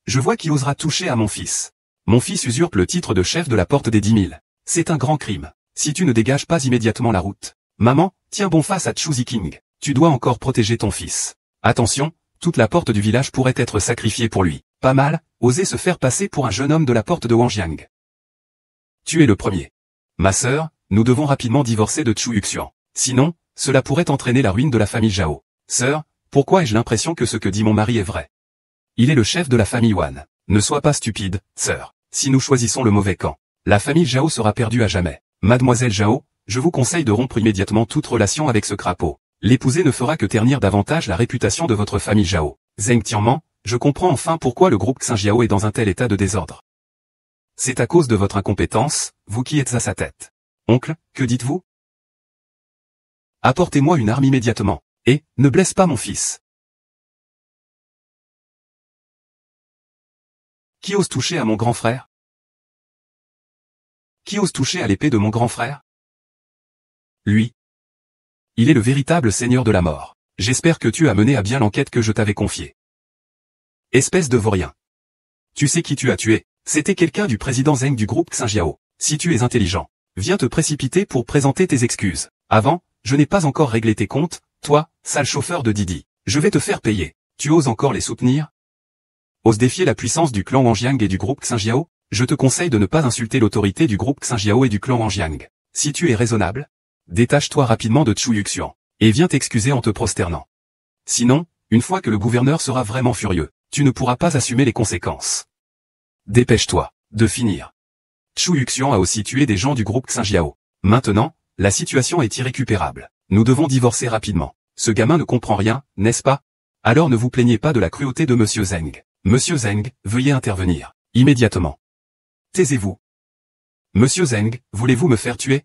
Je vois qui osera toucher à mon fils. Mon fils usurpe le titre de chef de la porte des 10 000. C'est un grand crime. Si tu ne dégages pas immédiatement la route. Maman, tiens bon face à Chu King. Tu dois encore protéger ton fils. Attention, toute la porte du village pourrait être sacrifiée pour lui. Pas mal, oser se faire passer pour un jeune homme de la porte de Wangjiang. Tu es le premier. Ma sœur, nous devons rapidement divorcer de Chu Yuxian. Sinon, cela pourrait entraîner la ruine de la famille Zhao. Sœur, pourquoi ai-je l'impression que ce que dit mon mari est vrai? Il est le chef de la famille Wan. Ne sois pas stupide, sœur. Si nous choisissons le mauvais camp, la famille Zhao sera perdue à jamais. Mademoiselle Zhao, je vous conseille de rompre immédiatement toute relation avec ce crapaud. L'épouser ne fera que ternir davantage la réputation de votre famille Zhao. Zheng Tianman, je comprends enfin pourquoi le groupe Xinjiao est dans un tel état de désordre. C'est à cause de votre incompétence, vous qui êtes à sa tête. Oncle, que dites-vous? Apportez-moi une arme immédiatement, et, ne blesse pas mon fils. Qui ose toucher à mon grand frère? Qui ose toucher à l'épée de mon grand frère? Lui. Il est le véritable seigneur de la mort. J'espère que tu as mené à bien l'enquête que je t'avais confiée. Espèce de vaurien. Tu sais qui tu as tué? C'était quelqu'un du président Zheng du groupe Xinjiao. Si tu es intelligent, viens te précipiter pour présenter tes excuses. Avant, je n'ai pas encore réglé tes comptes, toi, sale chauffeur de Didi. Je vais te faire payer. Tu oses encore les soutenir? Oses défier la puissance du clan Wangjiang et du groupe Xinjiao? Je te conseille de ne pas insulter l'autorité du groupe Xinjiao et du clan Wangjiang. Si tu es raisonnable, détache-toi rapidement de Chu Yuxian, et viens t'excuser en te prosternant. Sinon, une fois que le gouverneur sera vraiment furieux, tu ne pourras pas assumer les conséquences. Dépêche-toi, de finir. Chu Yuxian a aussi tué des gens du groupe Xinjiao. Maintenant, la situation est irrécupérable. Nous devons divorcer rapidement. Ce gamin ne comprend rien, n'est-ce pas? Alors ne vous plaignez pas de la cruauté de Monsieur Zheng. Monsieur Zheng, veuillez intervenir. Immédiatement. Taisez-vous. Monsieur Zheng, voulez-vous me faire tuer?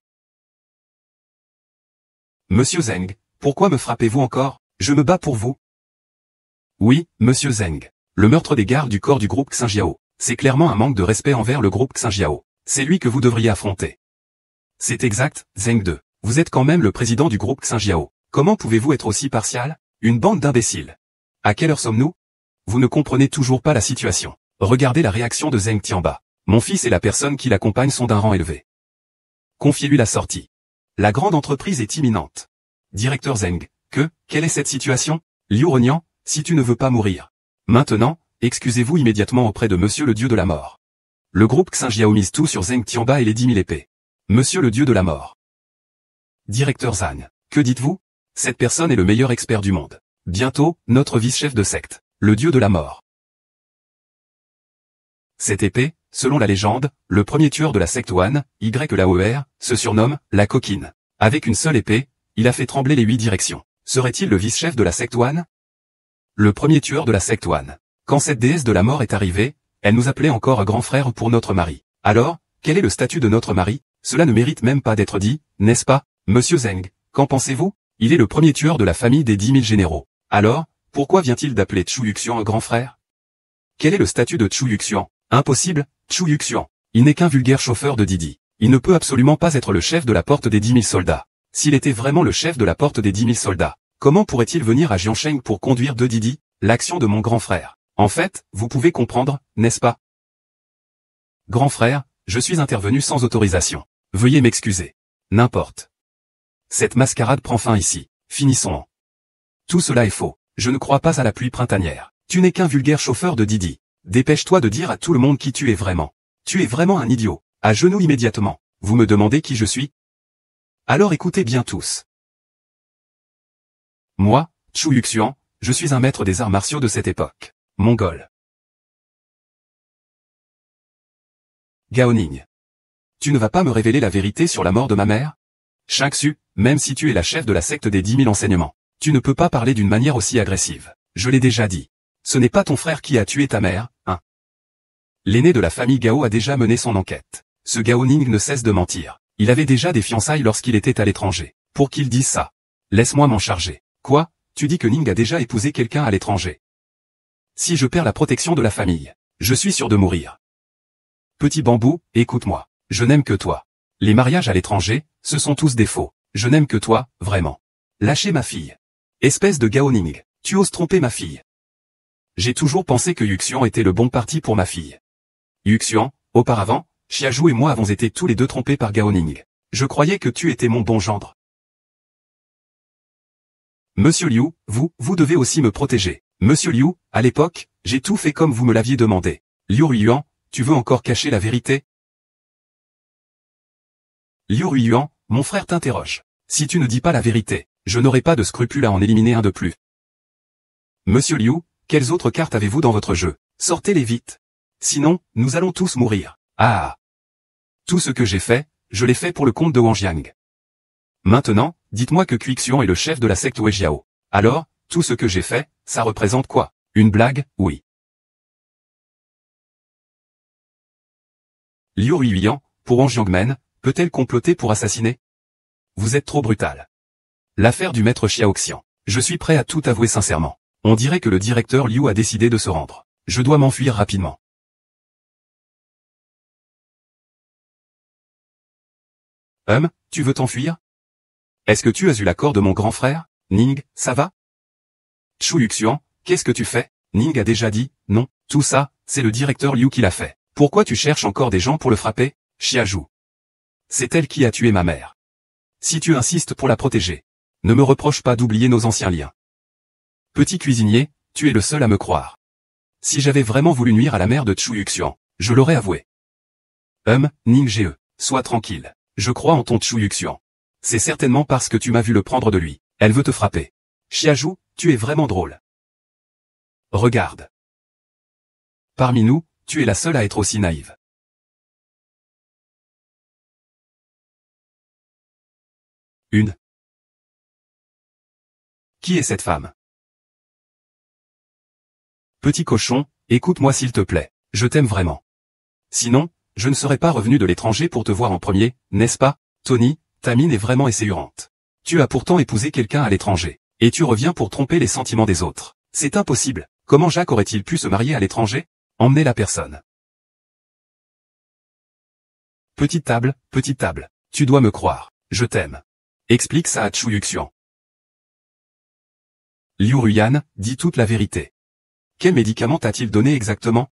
Monsieur Zheng, pourquoi me frappez-vous encore? Je me bats pour vous. Oui, Monsieur Zheng. Le meurtre des gardes du corps du groupe Xinjiao. C'est clairement un manque de respect envers le groupe Xinjiao. C'est lui que vous devriez affronter. C'est exact, Zheng 2. Vous êtes quand même le président du groupe Xinjiao. Comment pouvez-vous être aussi partial? Une bande d'imbéciles. À quelle heure sommes-nous? Vous ne comprenez toujours pas la situation. Regardez la réaction de Zheng Tianba. Mon fils et la personne qui l'accompagne sont d'un rang élevé. Confiez-lui la sortie. La grande entreprise est imminente. Directeur Zheng, quelle est cette situation? Liu Renian, si tu ne veux pas mourir. Maintenant, excusez-vous immédiatement auprès de Monsieur le Dieu de la Mort. Le groupe Xinjiao mise tout sur Zheng Tianba et les 10 000 épées. Monsieur le Dieu de la Mort. Directeur Zhang, que dites-vous? Cette personne est le meilleur expert du monde. Bientôt, notre vice-chef de secte, le Dieu de la Mort. Cette épée, selon la légende, le premier tueur de la secte Wan, YLAOER, se surnomme la coquine. Avec une seule épée, il a fait trembler les 8 directions. Serait-il le vice-chef de la secte Wan? Le premier tueur de la secte Wan. Quand cette déesse de la mort est arrivée, elle nous appelait encore un grand frère pour notre mari. Alors, quel est le statut de notre mari? Cela ne mérite même pas d'être dit, n'est-ce pas? Monsieur Zheng, qu'en pensez-vous? Il est le premier tueur de la famille des 10 000 généraux. Alors, pourquoi vient-il d'appeler Chu Yuxian un grand frère? Quel est le statut de Chu Yuxian? Impossible, Chu Yuxian. Il n'est qu'un vulgaire chauffeur de Didi. Il ne peut absolument pas être le chef de la porte des 10 000 soldats. S'il était vraiment le chef de la porte des 10 000 soldats, comment pourrait-il venir à Jiansheng pour conduire de Didi, l'action de mon grand frère? En fait, vous pouvez comprendre, n'est-ce pas? Grand frère, je suis intervenu sans autorisation. Veuillez m'excuser. N'importe. Cette mascarade prend fin ici. Finissons-en. Tout cela est faux. Je ne crois pas à la pluie printanière. Tu n'es qu'un vulgaire chauffeur de Didi. Dépêche-toi de dire à tout le monde qui tu es vraiment. Tu es vraiment un idiot. À genoux immédiatement. Vous me demandez qui je suis? Alors écoutez bien tous. Moi, Chu Yuxian, je suis un maître des arts martiaux de cette époque. Mongol. Gaoning. Tu ne vas pas me révéler la vérité sur la mort de ma mère? Shang-Su, même si tu es la chef de la secte des 10 000 enseignements, tu ne peux pas parler d'une manière aussi agressive. Je l'ai déjà dit. Ce n'est pas ton frère qui a tué ta mère, hein? L'aîné de la famille Gao a déjà mené son enquête. Ce Gao Ning ne cesse de mentir. Il avait déjà des fiançailles lorsqu'il était à l'étranger. Pour qu'il dise ça. Laisse-moi m'en charger. Quoi? Tu dis que Ning a déjà épousé quelqu'un à l'étranger? Si je perds la protection de la famille, je suis sûr de mourir. Petit bambou, écoute-moi. Je n'aime que toi. Les mariages à l'étranger, ce sont tous des faux. Je n'aime que toi, vraiment. Lâchez ma fille. Espèce de Gao Ning, tu oses tromper ma fille. J'ai toujours pensé que Yuxian était le bon parti pour ma fille. Yuxian, auparavant, Xiaoju et moi avons été tous les deux trompés par Gao Ning. Je croyais que tu étais mon bon gendre. Monsieur Liu, vous devez aussi me protéger. Monsieur Liu, à l'époque, j'ai tout fait comme vous me l'aviez demandé. Liu Ruiyuan, tu veux encore cacher la vérité? Liu Ruiyuan, mon frère t'interroge. Si tu ne dis pas la vérité, je n'aurai pas de scrupule à en éliminer un de plus. Monsieur Liu, quelles autres cartes avez-vous dans votre jeu? Sortez-les vite. Sinon, nous allons tous mourir. Ah! Tout ce que j'ai fait, je l'ai fait pour le compte de Wang Jiang. Maintenant, dites-moi que Quixian est le chef de la secte Weijiao. Alors, tout ce que j'ai fait, ça représente quoi? Une blague? Oui. Liu Ruiyuan, pour Wang Jiangmen, peut-elle comploter pour assassiner? Vous êtes trop brutal. L'affaire du maître Xiaoxian. Je suis prêt à tout avouer sincèrement. On dirait que le directeur Liu a décidé de se rendre. Je dois m'enfuir rapidement. Tu veux t'enfuir? Est-ce que tu as eu l'accord de mon grand frère? Ning, ça va? Chu Yuxian, qu'est-ce que tu fais? Ning a déjà dit, non, tout ça, c'est le directeur Liu qui l'a fait. Pourquoi tu cherches encore des gens pour le frapper? Xiaoju. C'est elle qui a tué ma mère. Si tu insistes pour la protéger, ne me reproche pas d'oublier nos anciens liens. Petit cuisinier, tu es le seul à me croire. Si j'avais vraiment voulu nuire à la mère de Chu Yuxian, je l'aurais avoué. Ning Ge, sois tranquille. Je crois en ton Chu Yuxian. C'est certainement parce que tu m'as vu le prendre de lui. Elle veut te frapper. Xiaoju, tu es vraiment drôle. Regarde. Parmi nous, tu es la seule à être aussi naïve. Une. Qui est cette femme? Petit cochon, écoute-moi s'il te plaît. Je t'aime vraiment. Sinon, je ne serais pas revenu de l'étranger pour te voir en premier, n'est-ce pas, Tony? Ta mine est vraiment essayante. Tu as pourtant épousé quelqu'un à l'étranger, et tu reviens pour tromper les sentiments des autres. C'est impossible. Comment Jacques aurait-il pu se marier à l'étranger? Emmenez la personne. Petite table, tu dois me croire. Je t'aime. Explique ça à Chu Yuxian. Liu Ruyan, dis toute la vérité. Quel médicament t'a-t-il donné exactement?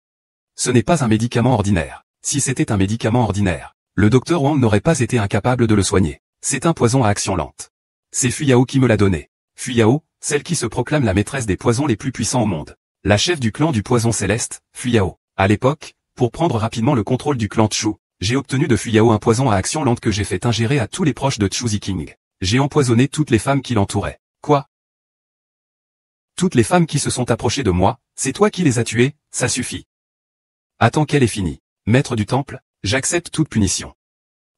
Ce n'est pas un médicament ordinaire. Si c'était un médicament ordinaire, le docteur Wang n'aurait pas été incapable de le soigner. C'est un poison à action lente. C'est Fuyao qui me l'a donné. Fuyao, celle qui se proclame la maîtresse des poisons les plus puissants au monde. La chef du clan du poison céleste, Fuyao. À l'époque, pour prendre rapidement le contrôle du clan Chu, j'ai obtenu de Fuyao un poison à action lente que j'ai fait ingérer à tous les proches de Chu Ziking. J'ai empoisonné toutes les femmes qui l'entouraient. Quoi? Toutes les femmes qui se sont approchées de moi, c'est toi qui les as tuées, ça suffit. Attends qu'elle ait fini. Maître du temple, j'accepte toute punition.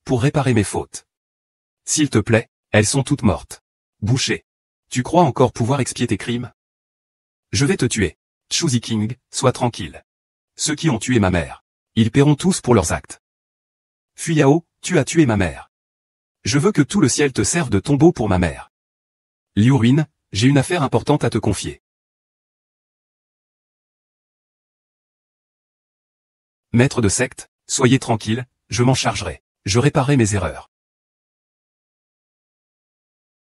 Pour réparer mes fautes. S'il te plaît, elles sont toutes mortes. Boucher. Tu crois encore pouvoir expier tes crimes? Je vais te tuer. Chu Ziking, sois tranquille. Ceux qui ont tué ma mère, ils paieront tous pour leurs actes. Fuyao, tu as tué ma mère. Je veux que tout le ciel te serve de tombeau pour ma mère. Liu Ruin, j'ai une affaire importante à te confier. Maître de secte, soyez tranquille, je m'en chargerai. Je réparerai mes erreurs.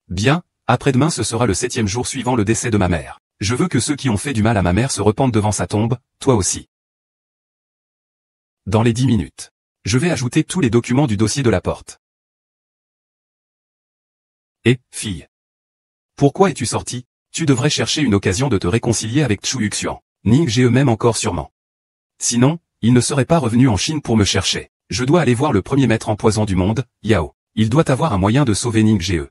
Bien, après-demain ce sera le 7e jour suivant le décès de ma mère. Je veux que ceux qui ont fait du mal à ma mère se repentent devant sa tombe, toi aussi. Dans les 10 minutes. Je vais ajouter tous les documents du dossier de la porte. Et, fille. Pourquoi es-tu sorti? Tu devrais chercher une occasion de te réconcilier avec Chu Yuxian. Ning Ge même encore sûrement. Sinon, il ne serait pas revenu en Chine pour me chercher. Je dois aller voir le premier maître en poison du monde, Yao. Il doit avoir un moyen de sauver Ning Ge.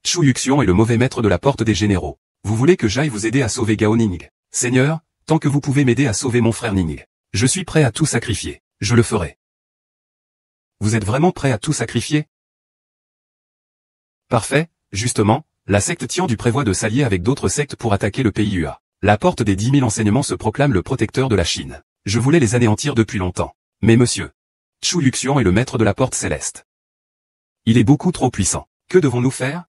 Chu Yuxian est le mauvais maître de la porte des généraux. Vous voulez que j'aille vous aider à sauver Gao Ning? Seigneur, tant que vous pouvez m'aider à sauver mon frère Ning, je suis prêt à tout sacrifier. Je le ferai. Vous êtes vraiment prêt à tout sacrifier? Parfait, justement, la secte Tian du prévoit de s'allier avec d'autres sectes pour attaquer le pays UA. La porte des 10 000 enseignements se proclame le protecteur de la Chine. Je voulais les anéantir depuis longtemps. Mais monsieur, Chu Yuxian est le maître de la porte céleste. Il est beaucoup trop puissant. Que devons-nous faire?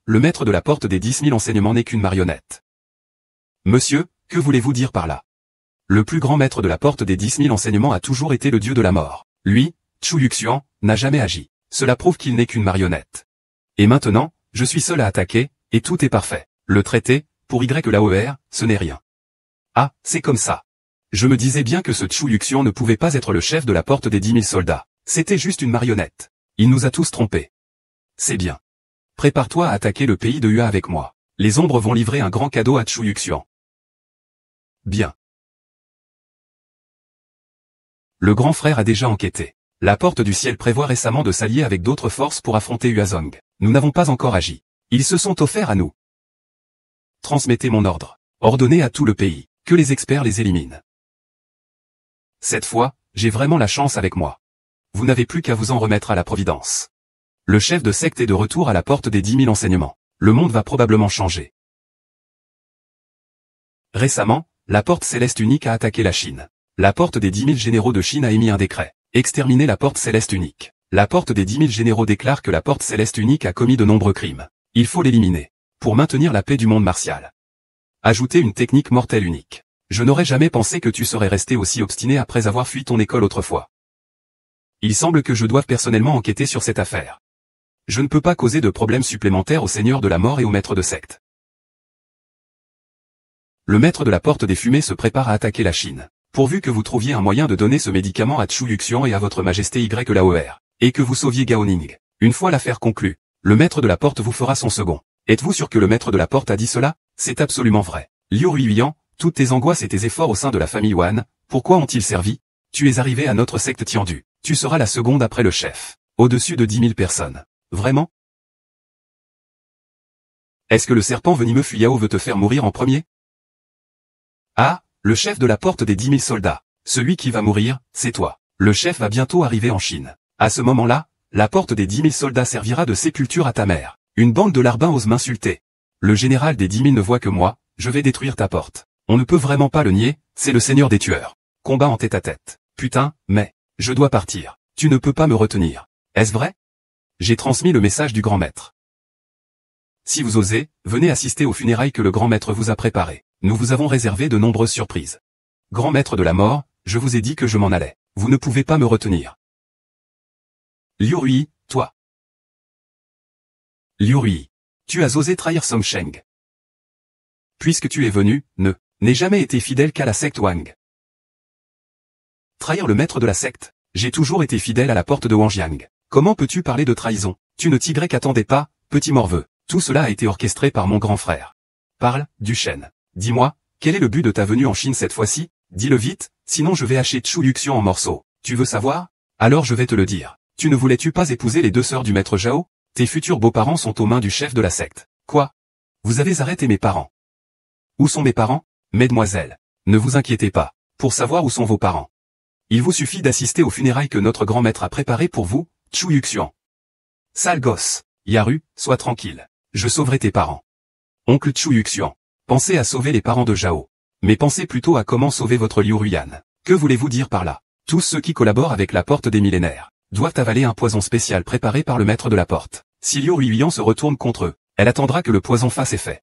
le maître de la porte des 10 000 enseignements n'est qu'une marionnette. Monsieur, que voulez-vous dire par là? Le plus grand maître de la porte des 10 000 enseignements a toujours été le dieu de la mort. Lui, Chu Yuxian, n'a jamais agi. Cela prouve qu'il n'est qu'une marionnette. Et maintenant, je suis seul à attaquer, et tout est parfait. Le traité, pour YLAOR, ce n'est rien. Ah, c'est comme ça. Je me disais bien que ce Chu Yuxian ne pouvait pas être le chef de la porte des 10 000 soldats. C'était juste une marionnette. Il nous a tous trompés. C'est bien. Prépare-toi à attaquer le pays de Hua avec moi. Les ombres vont livrer un grand cadeau à Chu Yuxian. Bien. Le grand frère a déjà enquêté. La porte du ciel prévoit récemment de s'allier avec d'autres forces pour affronter Huazong. Nous n'avons pas encore agi. Ils se sont offerts à nous. Transmettez mon ordre. Ordonnez à tout le pays, que les experts les éliminent. Cette fois, j'ai vraiment la chance avec moi. Vous n'avez plus qu'à vous en remettre à la providence. Le chef de secte est de retour à la porte des 10 000 enseignements. Le monde va probablement changer. Récemment, la porte céleste unique a attaqué la Chine. La porte des 10 000 généraux de Chine a émis un décret. Exterminer la porte céleste unique. La porte des 10 000 généraux déclare que la porte céleste unique a commis de nombreux crimes. Il faut l'éliminer. Pour maintenir la paix du monde martial. Ajouter une technique mortelle unique. Je n'aurais jamais pensé que tu serais resté aussi obstiné après avoir fui ton école autrefois. Il semble que je doive personnellement enquêter sur cette affaire. Je ne peux pas causer de problèmes supplémentaires au Seigneur de la Mort et au Maître de secte. Le Maître de la Porte des Fumées se prépare à attaquer la Chine. Pourvu que vous trouviez un moyen de donner ce médicament à Chu Yuxian et à votre Majesté YLAOR, et que vous sauviez Gao Ning. Une fois l'affaire conclue, le Maître de la Porte vous fera son second. Êtes-vous sûr que le Maître de la Porte a dit cela? C'est absolument vrai. Liu Ruiyan, toutes tes angoisses et tes efforts au sein de la famille Wan, pourquoi ont-ils servi? Tu es arrivé à notre secte Tiandu. Tu seras la seconde après le chef. Au-dessus de 10 000 personnes. Vraiment? Est-ce que le serpent venimeux Fuyao veut te faire mourir en premier? Ah, le chef de la porte des 10 000 soldats. Celui qui va mourir, c'est toi. Le chef va bientôt arriver en Chine. À ce moment-là, la porte des 10 000 soldats servira de sépulture à ta mère. Une bande de larbins ose m'insulter. Le général des 10 000 ne voit que moi, je vais détruire ta porte. On ne peut vraiment pas le nier, c'est le seigneur des tueurs. Combat en tête à tête. Putain, mais, je dois partir. Tu ne peux pas me retenir. Est-ce vrai? J'ai transmis le message du grand maître. Si vous osez, venez assister aux funérailles que le grand maître vous a préparées. Nous vous avons réservé de nombreuses surprises. Grand maître de la mort, je vous ai dit que je m'en allais. Vous ne pouvez pas me retenir. Liu Rui, toi. Liu Rui. Tu as osé trahir Song Sheng. Puisque tu es venu, n'ai jamais été fidèle qu'à la secte Wang. Trahir le maître de la secte? J'ai toujours été fidèle à la porte de Wangjiang. Comment peux-tu parler de trahison? Tu ne t'y attendais pas, petit morveux. Tout cela a été orchestré par mon grand frère. Parle, Duchesne. Dis-moi, quel est le but de ta venue en Chine cette fois-ci? Dis-le vite, sinon je vais hacher Chu Yuxian en morceaux. Tu veux savoir? Alors je vais te le dire. Tu ne voulais-tu pas épouser les deux sœurs du maître Zhao? Tes futurs beaux-parents sont aux mains du chef de la secte. Quoi? Vous avez arrêté mes parents. Où sont mes parents? Mesdemoiselles, ne vous inquiétez pas, pour savoir où sont vos parents. Il vous suffit d'assister aux funérailles que notre grand maître a préparées pour vous, Chu Yuxian. Sale gosse, Yaru, sois tranquille. Je sauverai tes parents. Oncle Chu Yuxian, pensez à sauver les parents de Zhao. Mais pensez plutôt à comment sauver votre Liu Ruiyan. Que voulez-vous dire par là? Tous ceux qui collaborent avec la porte des millénaires doivent avaler un poison spécial préparé par le maître de la porte. Si Liu Ruiyan se retourne contre eux, elle attendra que le poison fasse effet.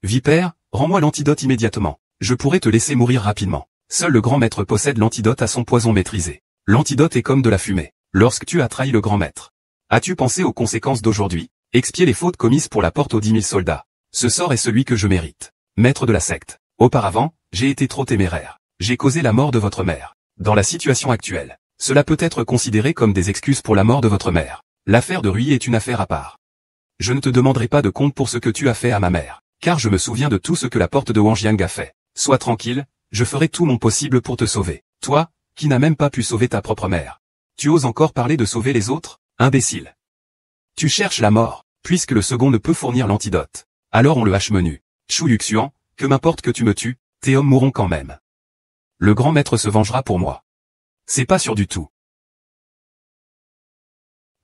Vipère, rends-moi l'antidote immédiatement. Je pourrais te laisser mourir rapidement. Seul le grand maître possède l'antidote à son poison maîtrisé. L'antidote est comme de la fumée. Lorsque tu as trahi le grand maître, as-tu pensé aux conséquences d'aujourd'hui? Expier les fautes commises pour la porte aux 10 000 soldats. Ce sort est celui que je mérite. Maître de la secte. Auparavant, j'ai été trop téméraire. J'ai causé la mort de votre mère. Dans la situation actuelle, cela peut être considéré comme des excuses pour la mort de votre mère. L'affaire de Rui est une affaire à part. Je ne te demanderai pas de compte pour ce que tu as fait à ma mère, car je me souviens de tout ce que la porte de Wangjiang a fait. Sois tranquille, je ferai tout mon possible pour te sauver. Toi, qui n'as même pas pu sauver ta propre mère. Tu oses encore parler de sauver les autres, imbécile. Tu cherches la mort, puisque le second ne peut fournir l'antidote. Alors on le hache menu. Chu Yuxian, que m'importe que tu me tues, tes hommes mourront quand même. Le grand maître se vengera pour moi. C'est pas sûr du tout.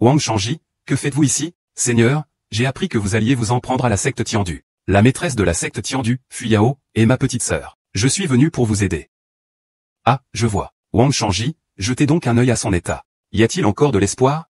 Wang Shangji, que faites-vous ici, Seigneur? J'ai appris que vous alliez vous en prendre à la secte Tiandu. La maîtresse de la secte Tiandu, Fuyao, est ma petite sœur. Je suis venu pour vous aider. Ah, je vois. Wang Shangji, jetez donc un œil à son état. Y a-t-il encore de l'espoir?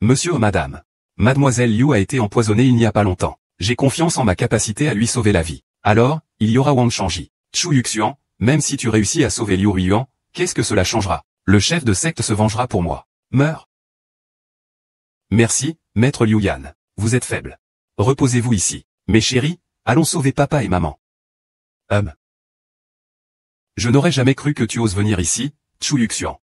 Monsieur ou madame. Mademoiselle Liu a été empoisonnée il n'y a pas longtemps. J'ai confiance en ma capacité à lui sauver la vie. Alors, il y aura Wang Shangji. Chu Yuxian, même si tu réussis à sauver Liu Yuan, qu'est-ce que cela changera? Le chef de secte se vengera pour moi. Meurs. Merci, maître Liu Yan. Vous êtes faible. Reposez-vous ici. Mes chéris, allons sauver papa et maman. Je n'aurais jamais cru que tu oses venir ici, Chu Yuxian.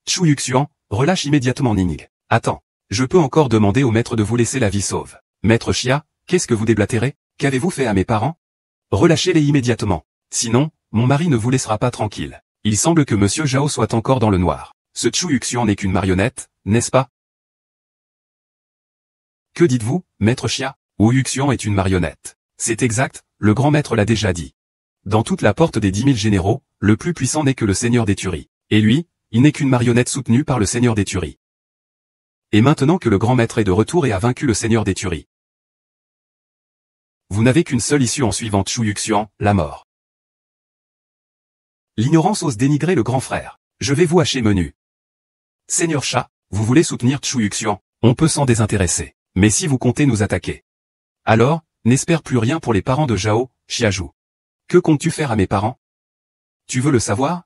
Chu Yuxian, relâche immédiatement Ning. Attends, je peux encore demander au maître de vous laisser la vie sauve. Maître Xia, qu'est-ce que vous déblatérez? Qu'avez-vous fait à mes parents? Relâchez-les immédiatement. Sinon, mon mari ne vous laissera pas tranquille. Il semble que monsieur Zhao soit encore dans le noir. Ce Chu Yuxian n'est qu'une marionnette, n'est-ce pas? Que dites-vous, maître Xia? Wu Yuxian est une marionnette. C'est exact, le grand maître l'a déjà dit. Dans toute la porte des 10 000 généraux, le plus puissant n'est que le seigneur des tueries. Et lui, il n'est qu'une marionnette soutenue par le seigneur des tueries. Et maintenant que le grand maître est de retour et a vaincu le seigneur des tueries, vous n'avez qu'une seule issue en suivant Chu Yuxian, la mort. L'ignorance ose dénigrer le grand frère. Je vais vous hacher menu. Seigneur Sha, vous voulez soutenir Chu Yuxian? On peut s'en désintéresser. Mais si vous comptez nous attaquer, alors, n'espère plus rien pour les parents de Zhao, Xiazhu. Que comptes-tu faire à mes parents? Tu veux le savoir?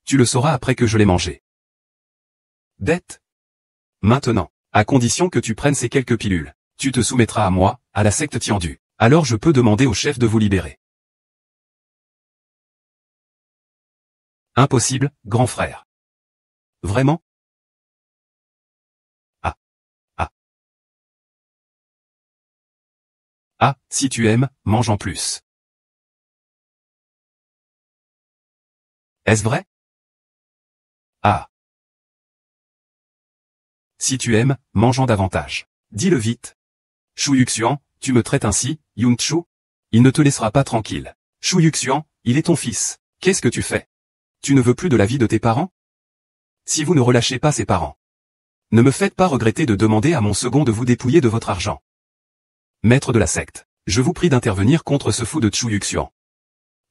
Tu le sauras après que je l'ai mangé. Dette? Maintenant, à condition que tu prennes ces quelques pilules, tu te soumettras à moi, à la secte Tiandu. Alors je peux demander au chef de vous libérer. Impossible, grand frère. Vraiment? Ah, si tu aimes, mange en plus. Est-ce vrai? Ah. Si tu aimes, mange-en davantage. Dis-le vite. Chu Yuxian, tu me traites ainsi, Yun Chu? Il ne te laissera pas tranquille. Chu Yuxian, il est ton fils. Qu'est-ce que tu fais? Tu ne veux plus de la vie de tes parents? Si vous ne relâchez pas ses parents, ne me faites pas regretter de demander à mon second de vous dépouiller de votre argent. Maître de la secte, je vous prie d'intervenir contre ce fou de Chu Yuxian.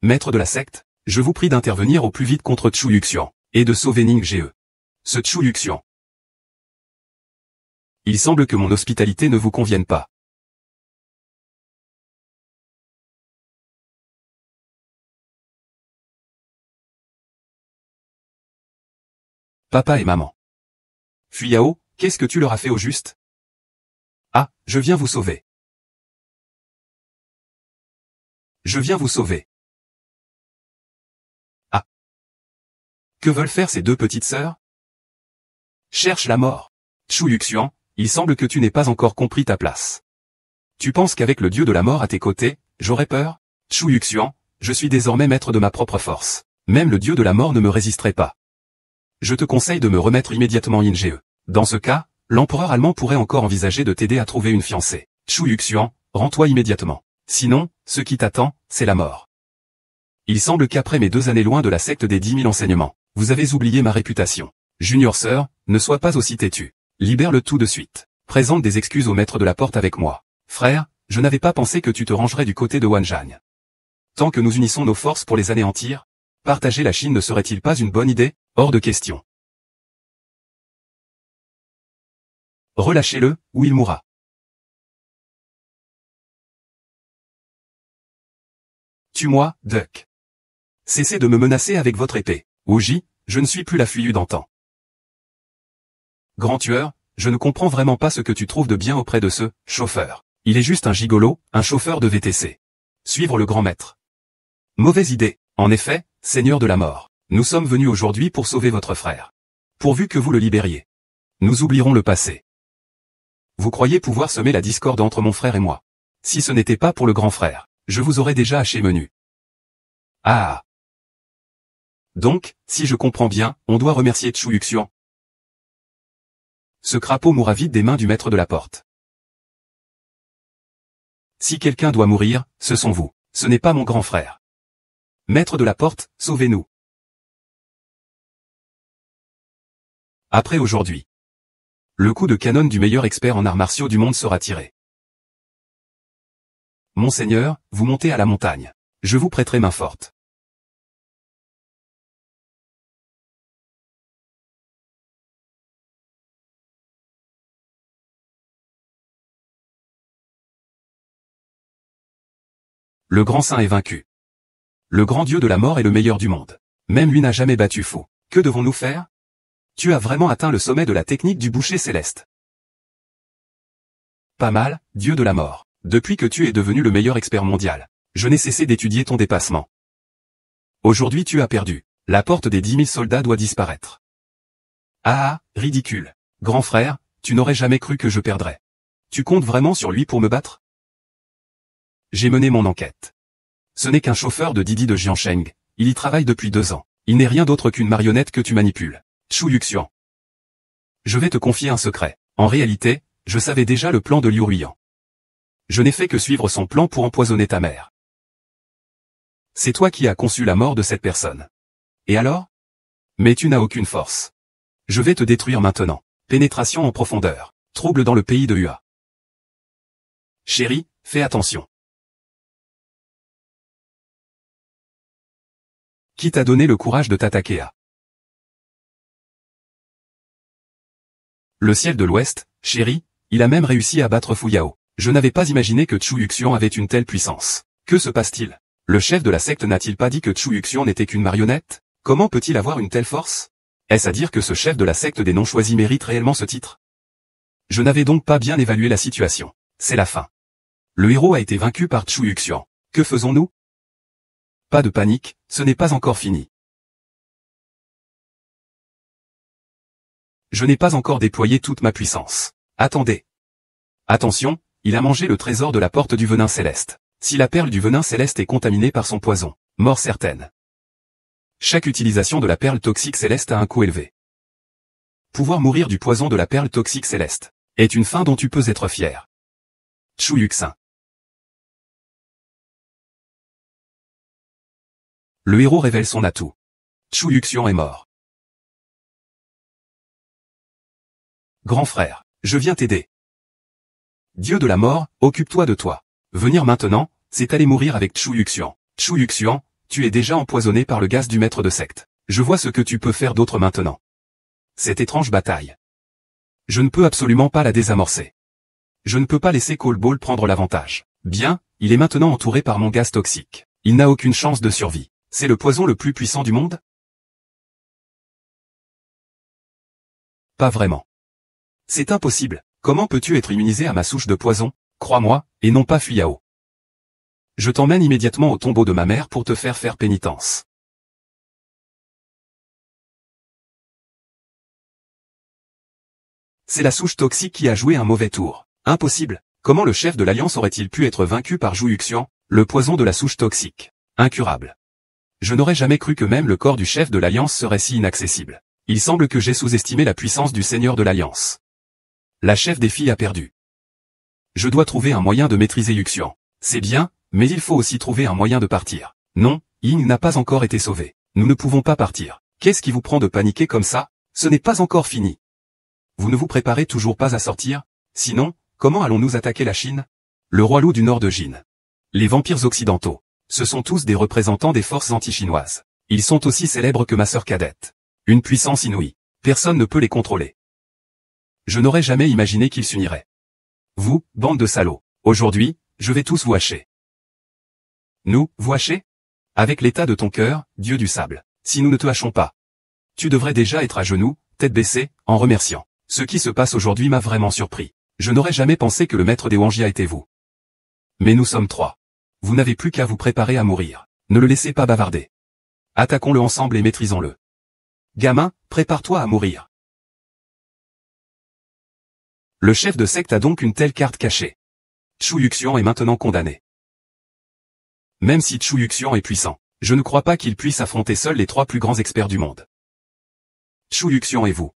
Maître de la secte, je vous prie d'intervenir au plus vite contre Chu Yuxian, et de sauver Ning Ge. Ce Chu Yuxian. Il semble que mon hospitalité ne vous convienne pas. Papa et maman. Fuyao, qu'est-ce que tu leur as fait au juste? Ah, je viens vous sauver. Je viens vous sauver. Ah. Que veulent faire ces deux petites sœurs? Cherche la mort. Chu Yuxian, il semble que tu n'aies pas encore compris ta place. Tu penses qu'avec le dieu de la mort à tes côtés, j'aurais peur? Chu Yuxian, je suis désormais maître de ma propre force. Même le dieu de la mort ne me résisterait pas. Je te conseille de me remettre immédiatement Yin Ge. Dans ce cas, l'empereur allemand pourrait encore envisager de t'aider à trouver une fiancée. Chu Yuxian, rends-toi immédiatement. Sinon, ce qui t'attend, c'est la mort. Il semble qu'après mes 2 années loin de la secte des 10 000 enseignements, vous avez oublié ma réputation. Junior sœur, ne sois pas aussi têtu. Libère-le tout de suite. Présente des excuses au maître de la porte avec moi. Frère, je n'avais pas pensé que tu te rangerais du côté de Wanzhang. Tant que nous unissons nos forces pour les anéantir, partager la Chine ne serait-il pas une bonne idée? Hors de question. Relâchez-le, ou il mourra. Tue-moi, Duck. Cessez de me menacer avec votre épée. Ouji, je ne suis plus la Fuyu d'antan. Grand tueur, je ne comprends vraiment pas ce que tu trouves de bien auprès de ce chauffeur. Il est juste un gigolo, un chauffeur de VTC. Suivre le grand maître. Mauvaise idée. En effet, Seigneur de la mort, nous sommes venus aujourd'hui pour sauver votre frère. Pourvu que vous le libériez. Nous oublierons le passé. Vous croyez pouvoir semer la discorde entre mon frère et moi? Si ce n'était pas pour le grand frère, je vous aurais déjà haché menu. Ah. Donc, si je comprends bien, on doit remercier Chu Yuxian. Ce crapaud mourra vite des mains du maître de la porte. Si quelqu'un doit mourir, ce sont vous. Ce n'est pas mon grand frère. Maître de la porte, sauvez-nous. Après aujourd'hui, le coup de canon du meilleur expert en arts martiaux du monde sera tiré. Monseigneur, vous montez à la montagne. Je vous prêterai main forte. Le grand saint est vaincu. Le grand dieu de la mort est le meilleur du monde. Même lui n'a jamais battu Fou. Que devons-nous faire? Tu as vraiment atteint le sommet de la technique du boucher céleste. Pas mal, dieu de la mort. Depuis que tu es devenu le meilleur expert mondial, je n'ai cessé d'étudier ton dépassement. Aujourd'hui tu as perdu. La porte des 10 000 soldats doit disparaître. Ah, ridicule. Grand frère, tu n'aurais jamais cru que je perdrais. Tu comptes vraiment sur lui pour me battre? J'ai mené mon enquête. Ce n'est qu'un chauffeur de Didi de Jiansheng, il y travaille depuis 2 ans. Il n'est rien d'autre qu'une marionnette que tu manipules. Chu Yuxian. Je vais te confier un secret. En réalité, je savais déjà le plan de Liu Ruiyan. Je n'ai fait que suivre son plan pour empoisonner ta mère. C'est toi qui as conçu la mort de cette personne. Et alors? Mais tu n'as aucune force. Je vais te détruire maintenant. Pénétration en profondeur. Trouble dans le pays de Hua. Chérie, fais attention. Qui t'a donné le courage de t'attaquer à? Le ciel de l'Ouest, chérie, il a même réussi à battre Fu Yao. Je n'avais pas imaginé que Chu Yuxian avait une telle puissance. Que se passe-t-il? Le chef de la secte n'a-t-il pas dit que Chu Yuxian n'était qu'une marionnette? Comment peut-il avoir une telle force? Est-ce à dire que ce chef de la secte des non-choisis mérite réellement ce titre? Je n'avais donc pas bien évalué la situation. C'est la fin. Le héros a été vaincu par Chu Yuxian. Que faisons-nous? Pas de panique, ce n'est pas encore fini. Je n'ai pas encore déployé toute ma puissance. Attendez. Attention, il a mangé le trésor de la porte du venin céleste. Si la perle du venin céleste est contaminée par son poison, mort certaine. Chaque utilisation de la perle toxique céleste a un coût élevé. Pouvoir mourir du poison de la perle toxique céleste est une fin dont tu peux être fier. Chu Yuxin. Le héros révèle son atout. Chu Yuxian est mort. Grand frère, je viens t'aider. Dieu de la mort, occupe-toi de toi. Venir maintenant, c'est aller mourir avec Chu Yuxian. Chu Yuxian, tu es déjà empoisonné par le gaz du maître de secte. Je vois ce que tu peux faire d'autre maintenant. Cette étrange bataille. Je ne peux absolument pas la désamorcer. Je ne peux pas laisser Cole Ball prendre l'avantage. Bien, il est maintenant entouré par mon gaz toxique. Il n'a aucune chance de survie. C'est le poison le plus puissant du monde? Pas vraiment. C'est impossible. Comment peux-tu être immunisé à ma souche de poison? Crois-moi, et non pas Fu Yao. Je t'emmène immédiatement au tombeau de ma mère pour te faire pénitence. C'est la souche toxique qui a joué un mauvais tour. Impossible. Comment le chef de l'Alliance aurait-il pu être vaincu par Zhu Yuxian, le poison de la souche toxique? Incurable. Je n'aurais jamais cru que même le corps du chef de l'Alliance serait si inaccessible. Il semble que j'ai sous-estimé la puissance du Seigneur de l'Alliance. La chef des filles a perdu. Je dois trouver un moyen de maîtriser Yuxian. C'est bien, mais il faut aussi trouver un moyen de partir. Non, Ying n'a pas encore été sauvé. Nous ne pouvons pas partir. Qu'est-ce qui vous prend de paniquer comme ça? Ce n'est pas encore fini. Vous ne vous préparez toujours pas à sortir? Sinon, comment allons-nous attaquer la Chine? Le roi loup du nord de Jin. Les vampires occidentaux. Ce sont tous des représentants des forces anti-chinoises. Ils sont aussi célèbres que ma sœur cadette. Une puissance inouïe. Personne ne peut les contrôler. Je n'aurais jamais imaginé qu'ils s'uniraient. Vous, bande de salauds. Aujourd'hui, je vais tous vous hacher. Nous, vous hacher? Avec l'état de ton cœur, dieu du sable. Si nous ne te hachons pas. Tu devrais déjà être à genoux, tête baissée, en remerciant. Ce qui se passe aujourd'hui m'a vraiment surpris. Je n'aurais jamais pensé que le maître des Wanjia était vous. Mais nous sommes 3. Vous n'avez plus qu'à vous préparer à mourir. Ne le laissez pas bavarder. Attaquons-le ensemble et maîtrisons-le. Gamin, prépare-toi à mourir. Le chef de secte a donc une telle carte cachée. Chu Yuxian est maintenant condamné. Même si Chu Yuxian est puissant, je ne crois pas qu'il puisse affronter seul les 3 plus grands experts du monde. Chu Yuxian et vous.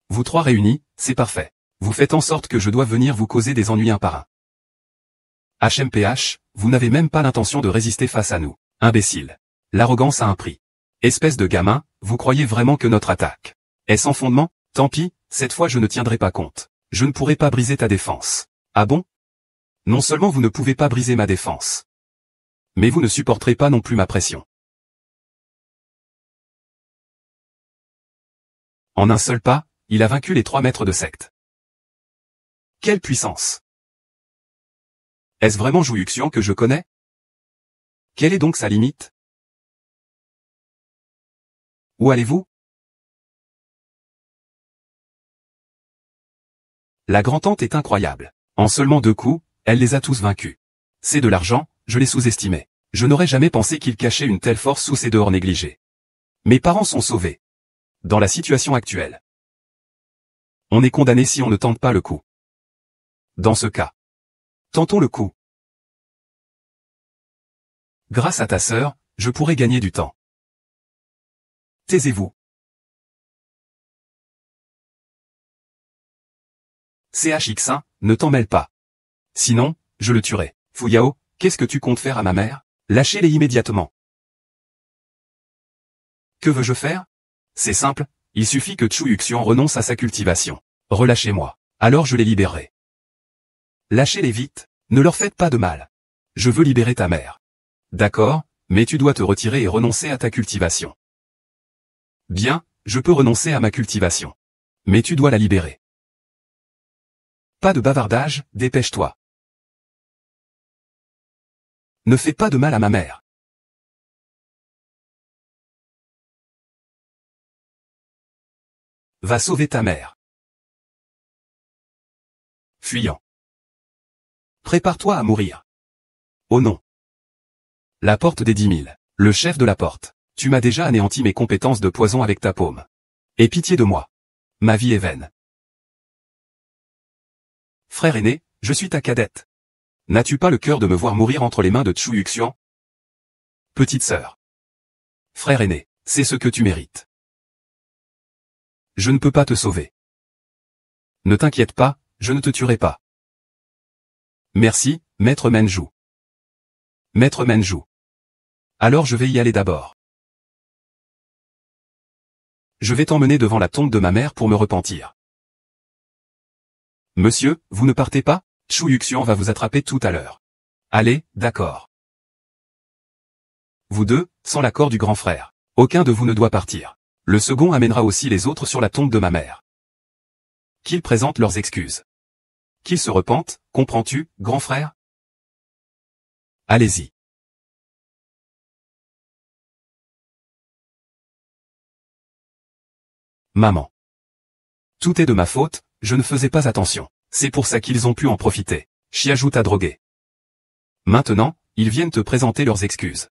Vous 3 réunis, c'est parfait. Vous faites en sorte que je dois venir vous causer des ennuis un par un. HMPH, vous n'avez même pas l'intention de résister face à nous. Imbécile. L'arrogance a un prix. Espèce de gamin, vous croyez vraiment que notre attaque est sans fondement? Tant pis, cette fois je ne tiendrai pas compte. Je ne pourrai pas briser ta défense. Ah bon? Non seulement vous ne pouvez pas briser ma défense, mais vous ne supporterez pas non plus ma pression. En un seul pas, il a vaincu les 3 maîtres de secte. Quelle puissance! Est-ce vraiment Zhu Yuxian que je connais? Quelle est donc sa limite? Où allez-vous? La grand-tante est incroyable. En seulement 2 coups, elle les a tous vaincus. C'est de l'argent, je l'ai sous-estimé. Je n'aurais jamais pensé qu'il cachait une telle force sous ses dehors négligés. Mes parents sont sauvés. Dans la situation actuelle, on est condamné si on ne tente pas le coup. Dans ce cas, tentons le coup. Grâce à ta sœur, je pourrai gagner du temps. Taisez-vous. CHX1, ne t'en mêle pas. Sinon, je le tuerai. Fu Yao, qu'est-ce que tu comptes faire à ma mère? Lâchez-les immédiatement. Que veux-je faire? C'est simple, il suffit que Zhu Yuxian renonce à sa cultivation. Relâchez-moi. Alors je les libérerai. Lâchez-les vite, ne leur faites pas de mal. Je veux libérer ta mère. D'accord, mais tu dois te retirer et renoncer à ta cultivation. Bien, je peux renoncer à ma cultivation. Mais tu dois la libérer. Pas de bavardage, dépêche-toi. Ne fais pas de mal à ma mère. Va sauver ta mère. Fuyant. Prépare-toi à mourir. Oh non. La porte des 10 000. Le chef de la porte. Tu m'as déjà anéanti mes compétences de poison avec ta paume. Aie pitié de moi. Ma vie est vaine. Frère aîné, je suis ta cadette. N'as-tu pas le cœur de me voir mourir entre les mains de Zhu Yuxian? Petite sœur. Frère aîné, c'est ce que tu mérites. Je ne peux pas te sauver. Ne t'inquiète pas, je ne te tuerai pas. Merci, Maître Menju. Maître Menju. Alors je vais y aller d'abord. Je vais t'emmener devant la tombe de ma mère pour me repentir. Monsieur, vous ne partez pas? Zhu Yuxian va vous attraper tout à l'heure. Allez, d'accord. Vous deux, sans l'accord du grand frère. Aucun de vous ne doit partir. Le second amènera aussi les autres sur la tombe de ma mère. Qu'ils présentent leurs excuses. Qu'ils se repentent, comprends-tu, grand frère? Allez-y. Maman. Tout est de ma faute, je ne faisais pas attention. C'est pour ça qu'ils ont pu en profiter. Chiajou t'a drogué. Maintenant, ils viennent te présenter leurs excuses.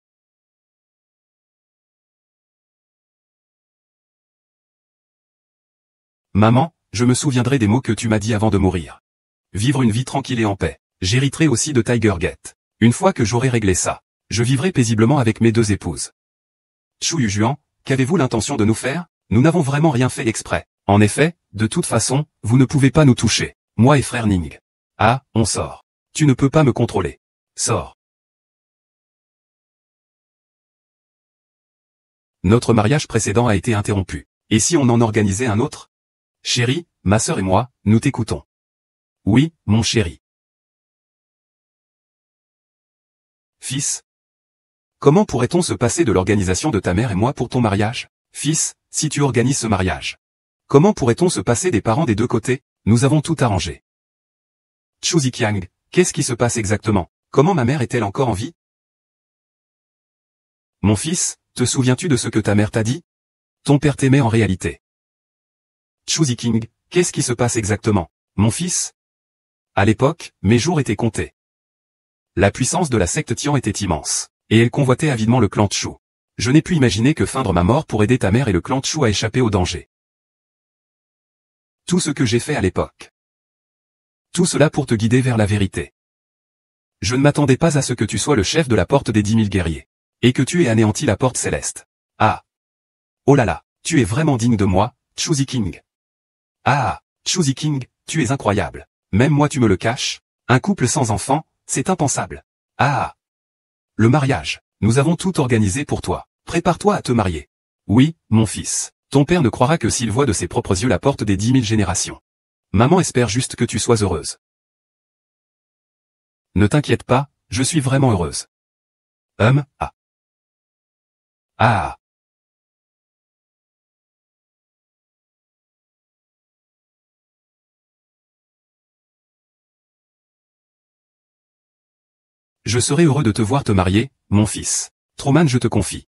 Maman, je me souviendrai des mots que tu m'as dit avant de mourir. Vivre une vie tranquille et en paix. J'hériterai aussi de Tiger Gate. Une fois que j'aurai réglé ça, je vivrai paisiblement avec mes 2 épouses. Zhu Yuxian, qu'avez-vous l'intention de nous faire? Nous n'avons vraiment rien fait exprès. En effet, de toute façon, vous ne pouvez pas nous toucher. Moi et frère Ning. Ah, on sort. Tu ne peux pas me contrôler. Sors. Notre mariage précédent a été interrompu. Et si on en organisait un autre? Chérie, ma sœur et moi, nous t'écoutons. Oui, mon chéri. Fils. Comment pourrait-on se passer de l'organisation de ta mère et moi pour ton mariage? Fils, si tu organises ce mariage. Comment pourrait-on se passer des parents des 2 côtés? Nous avons tout arrangé. Zhu Ziqiang, qu'est-ce qui se passe exactement? Comment ma mère est-elle encore en vie? Mon fils, te souviens-tu de ce que ta mère t'a dit? Ton père t'aimait en réalité. Zhu Ziqiang, qu'est-ce qui se passe exactement? Mon fils? À l'époque, mes jours étaient comptés. La puissance de la secte Tian était immense, et elle convoitait avidement le clan Chu. Je n'ai pu imaginer que feindre ma mort pour aider ta mère et le clan Chu à échapper au danger. Tout ce que j'ai fait à l'époque. Tout cela pour te guider vers la vérité. Je ne m'attendais pas à ce que tu sois le chef de la porte des 10 000 guerriers. Et que tu aies anéanti la porte céleste. Ah! Oh là là, tu es vraiment digne de moi, Zhu Ziqiang. Ah! Zhu Ziqiang, tu es incroyable. Même moi tu me le caches? Un couple sans enfant, c'est impensable. Ah! Le mariage. Nous avons tout organisé pour toi. Prépare-toi à te marier. Oui, mon fils. Ton père ne croira que s'il voit de ses propres yeux la porte des 10 000 générations. Maman espère juste que tu sois heureuse. Ne t'inquiète pas, je suis vraiment heureuse. Ah. Ah. Je serais heureux de te voir te marier, mon fils. Truman, je te confie.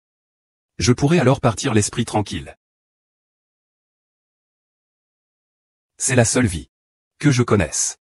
Je pourrais alors partir l'esprit tranquille. C'est la seule vie que je connaisse.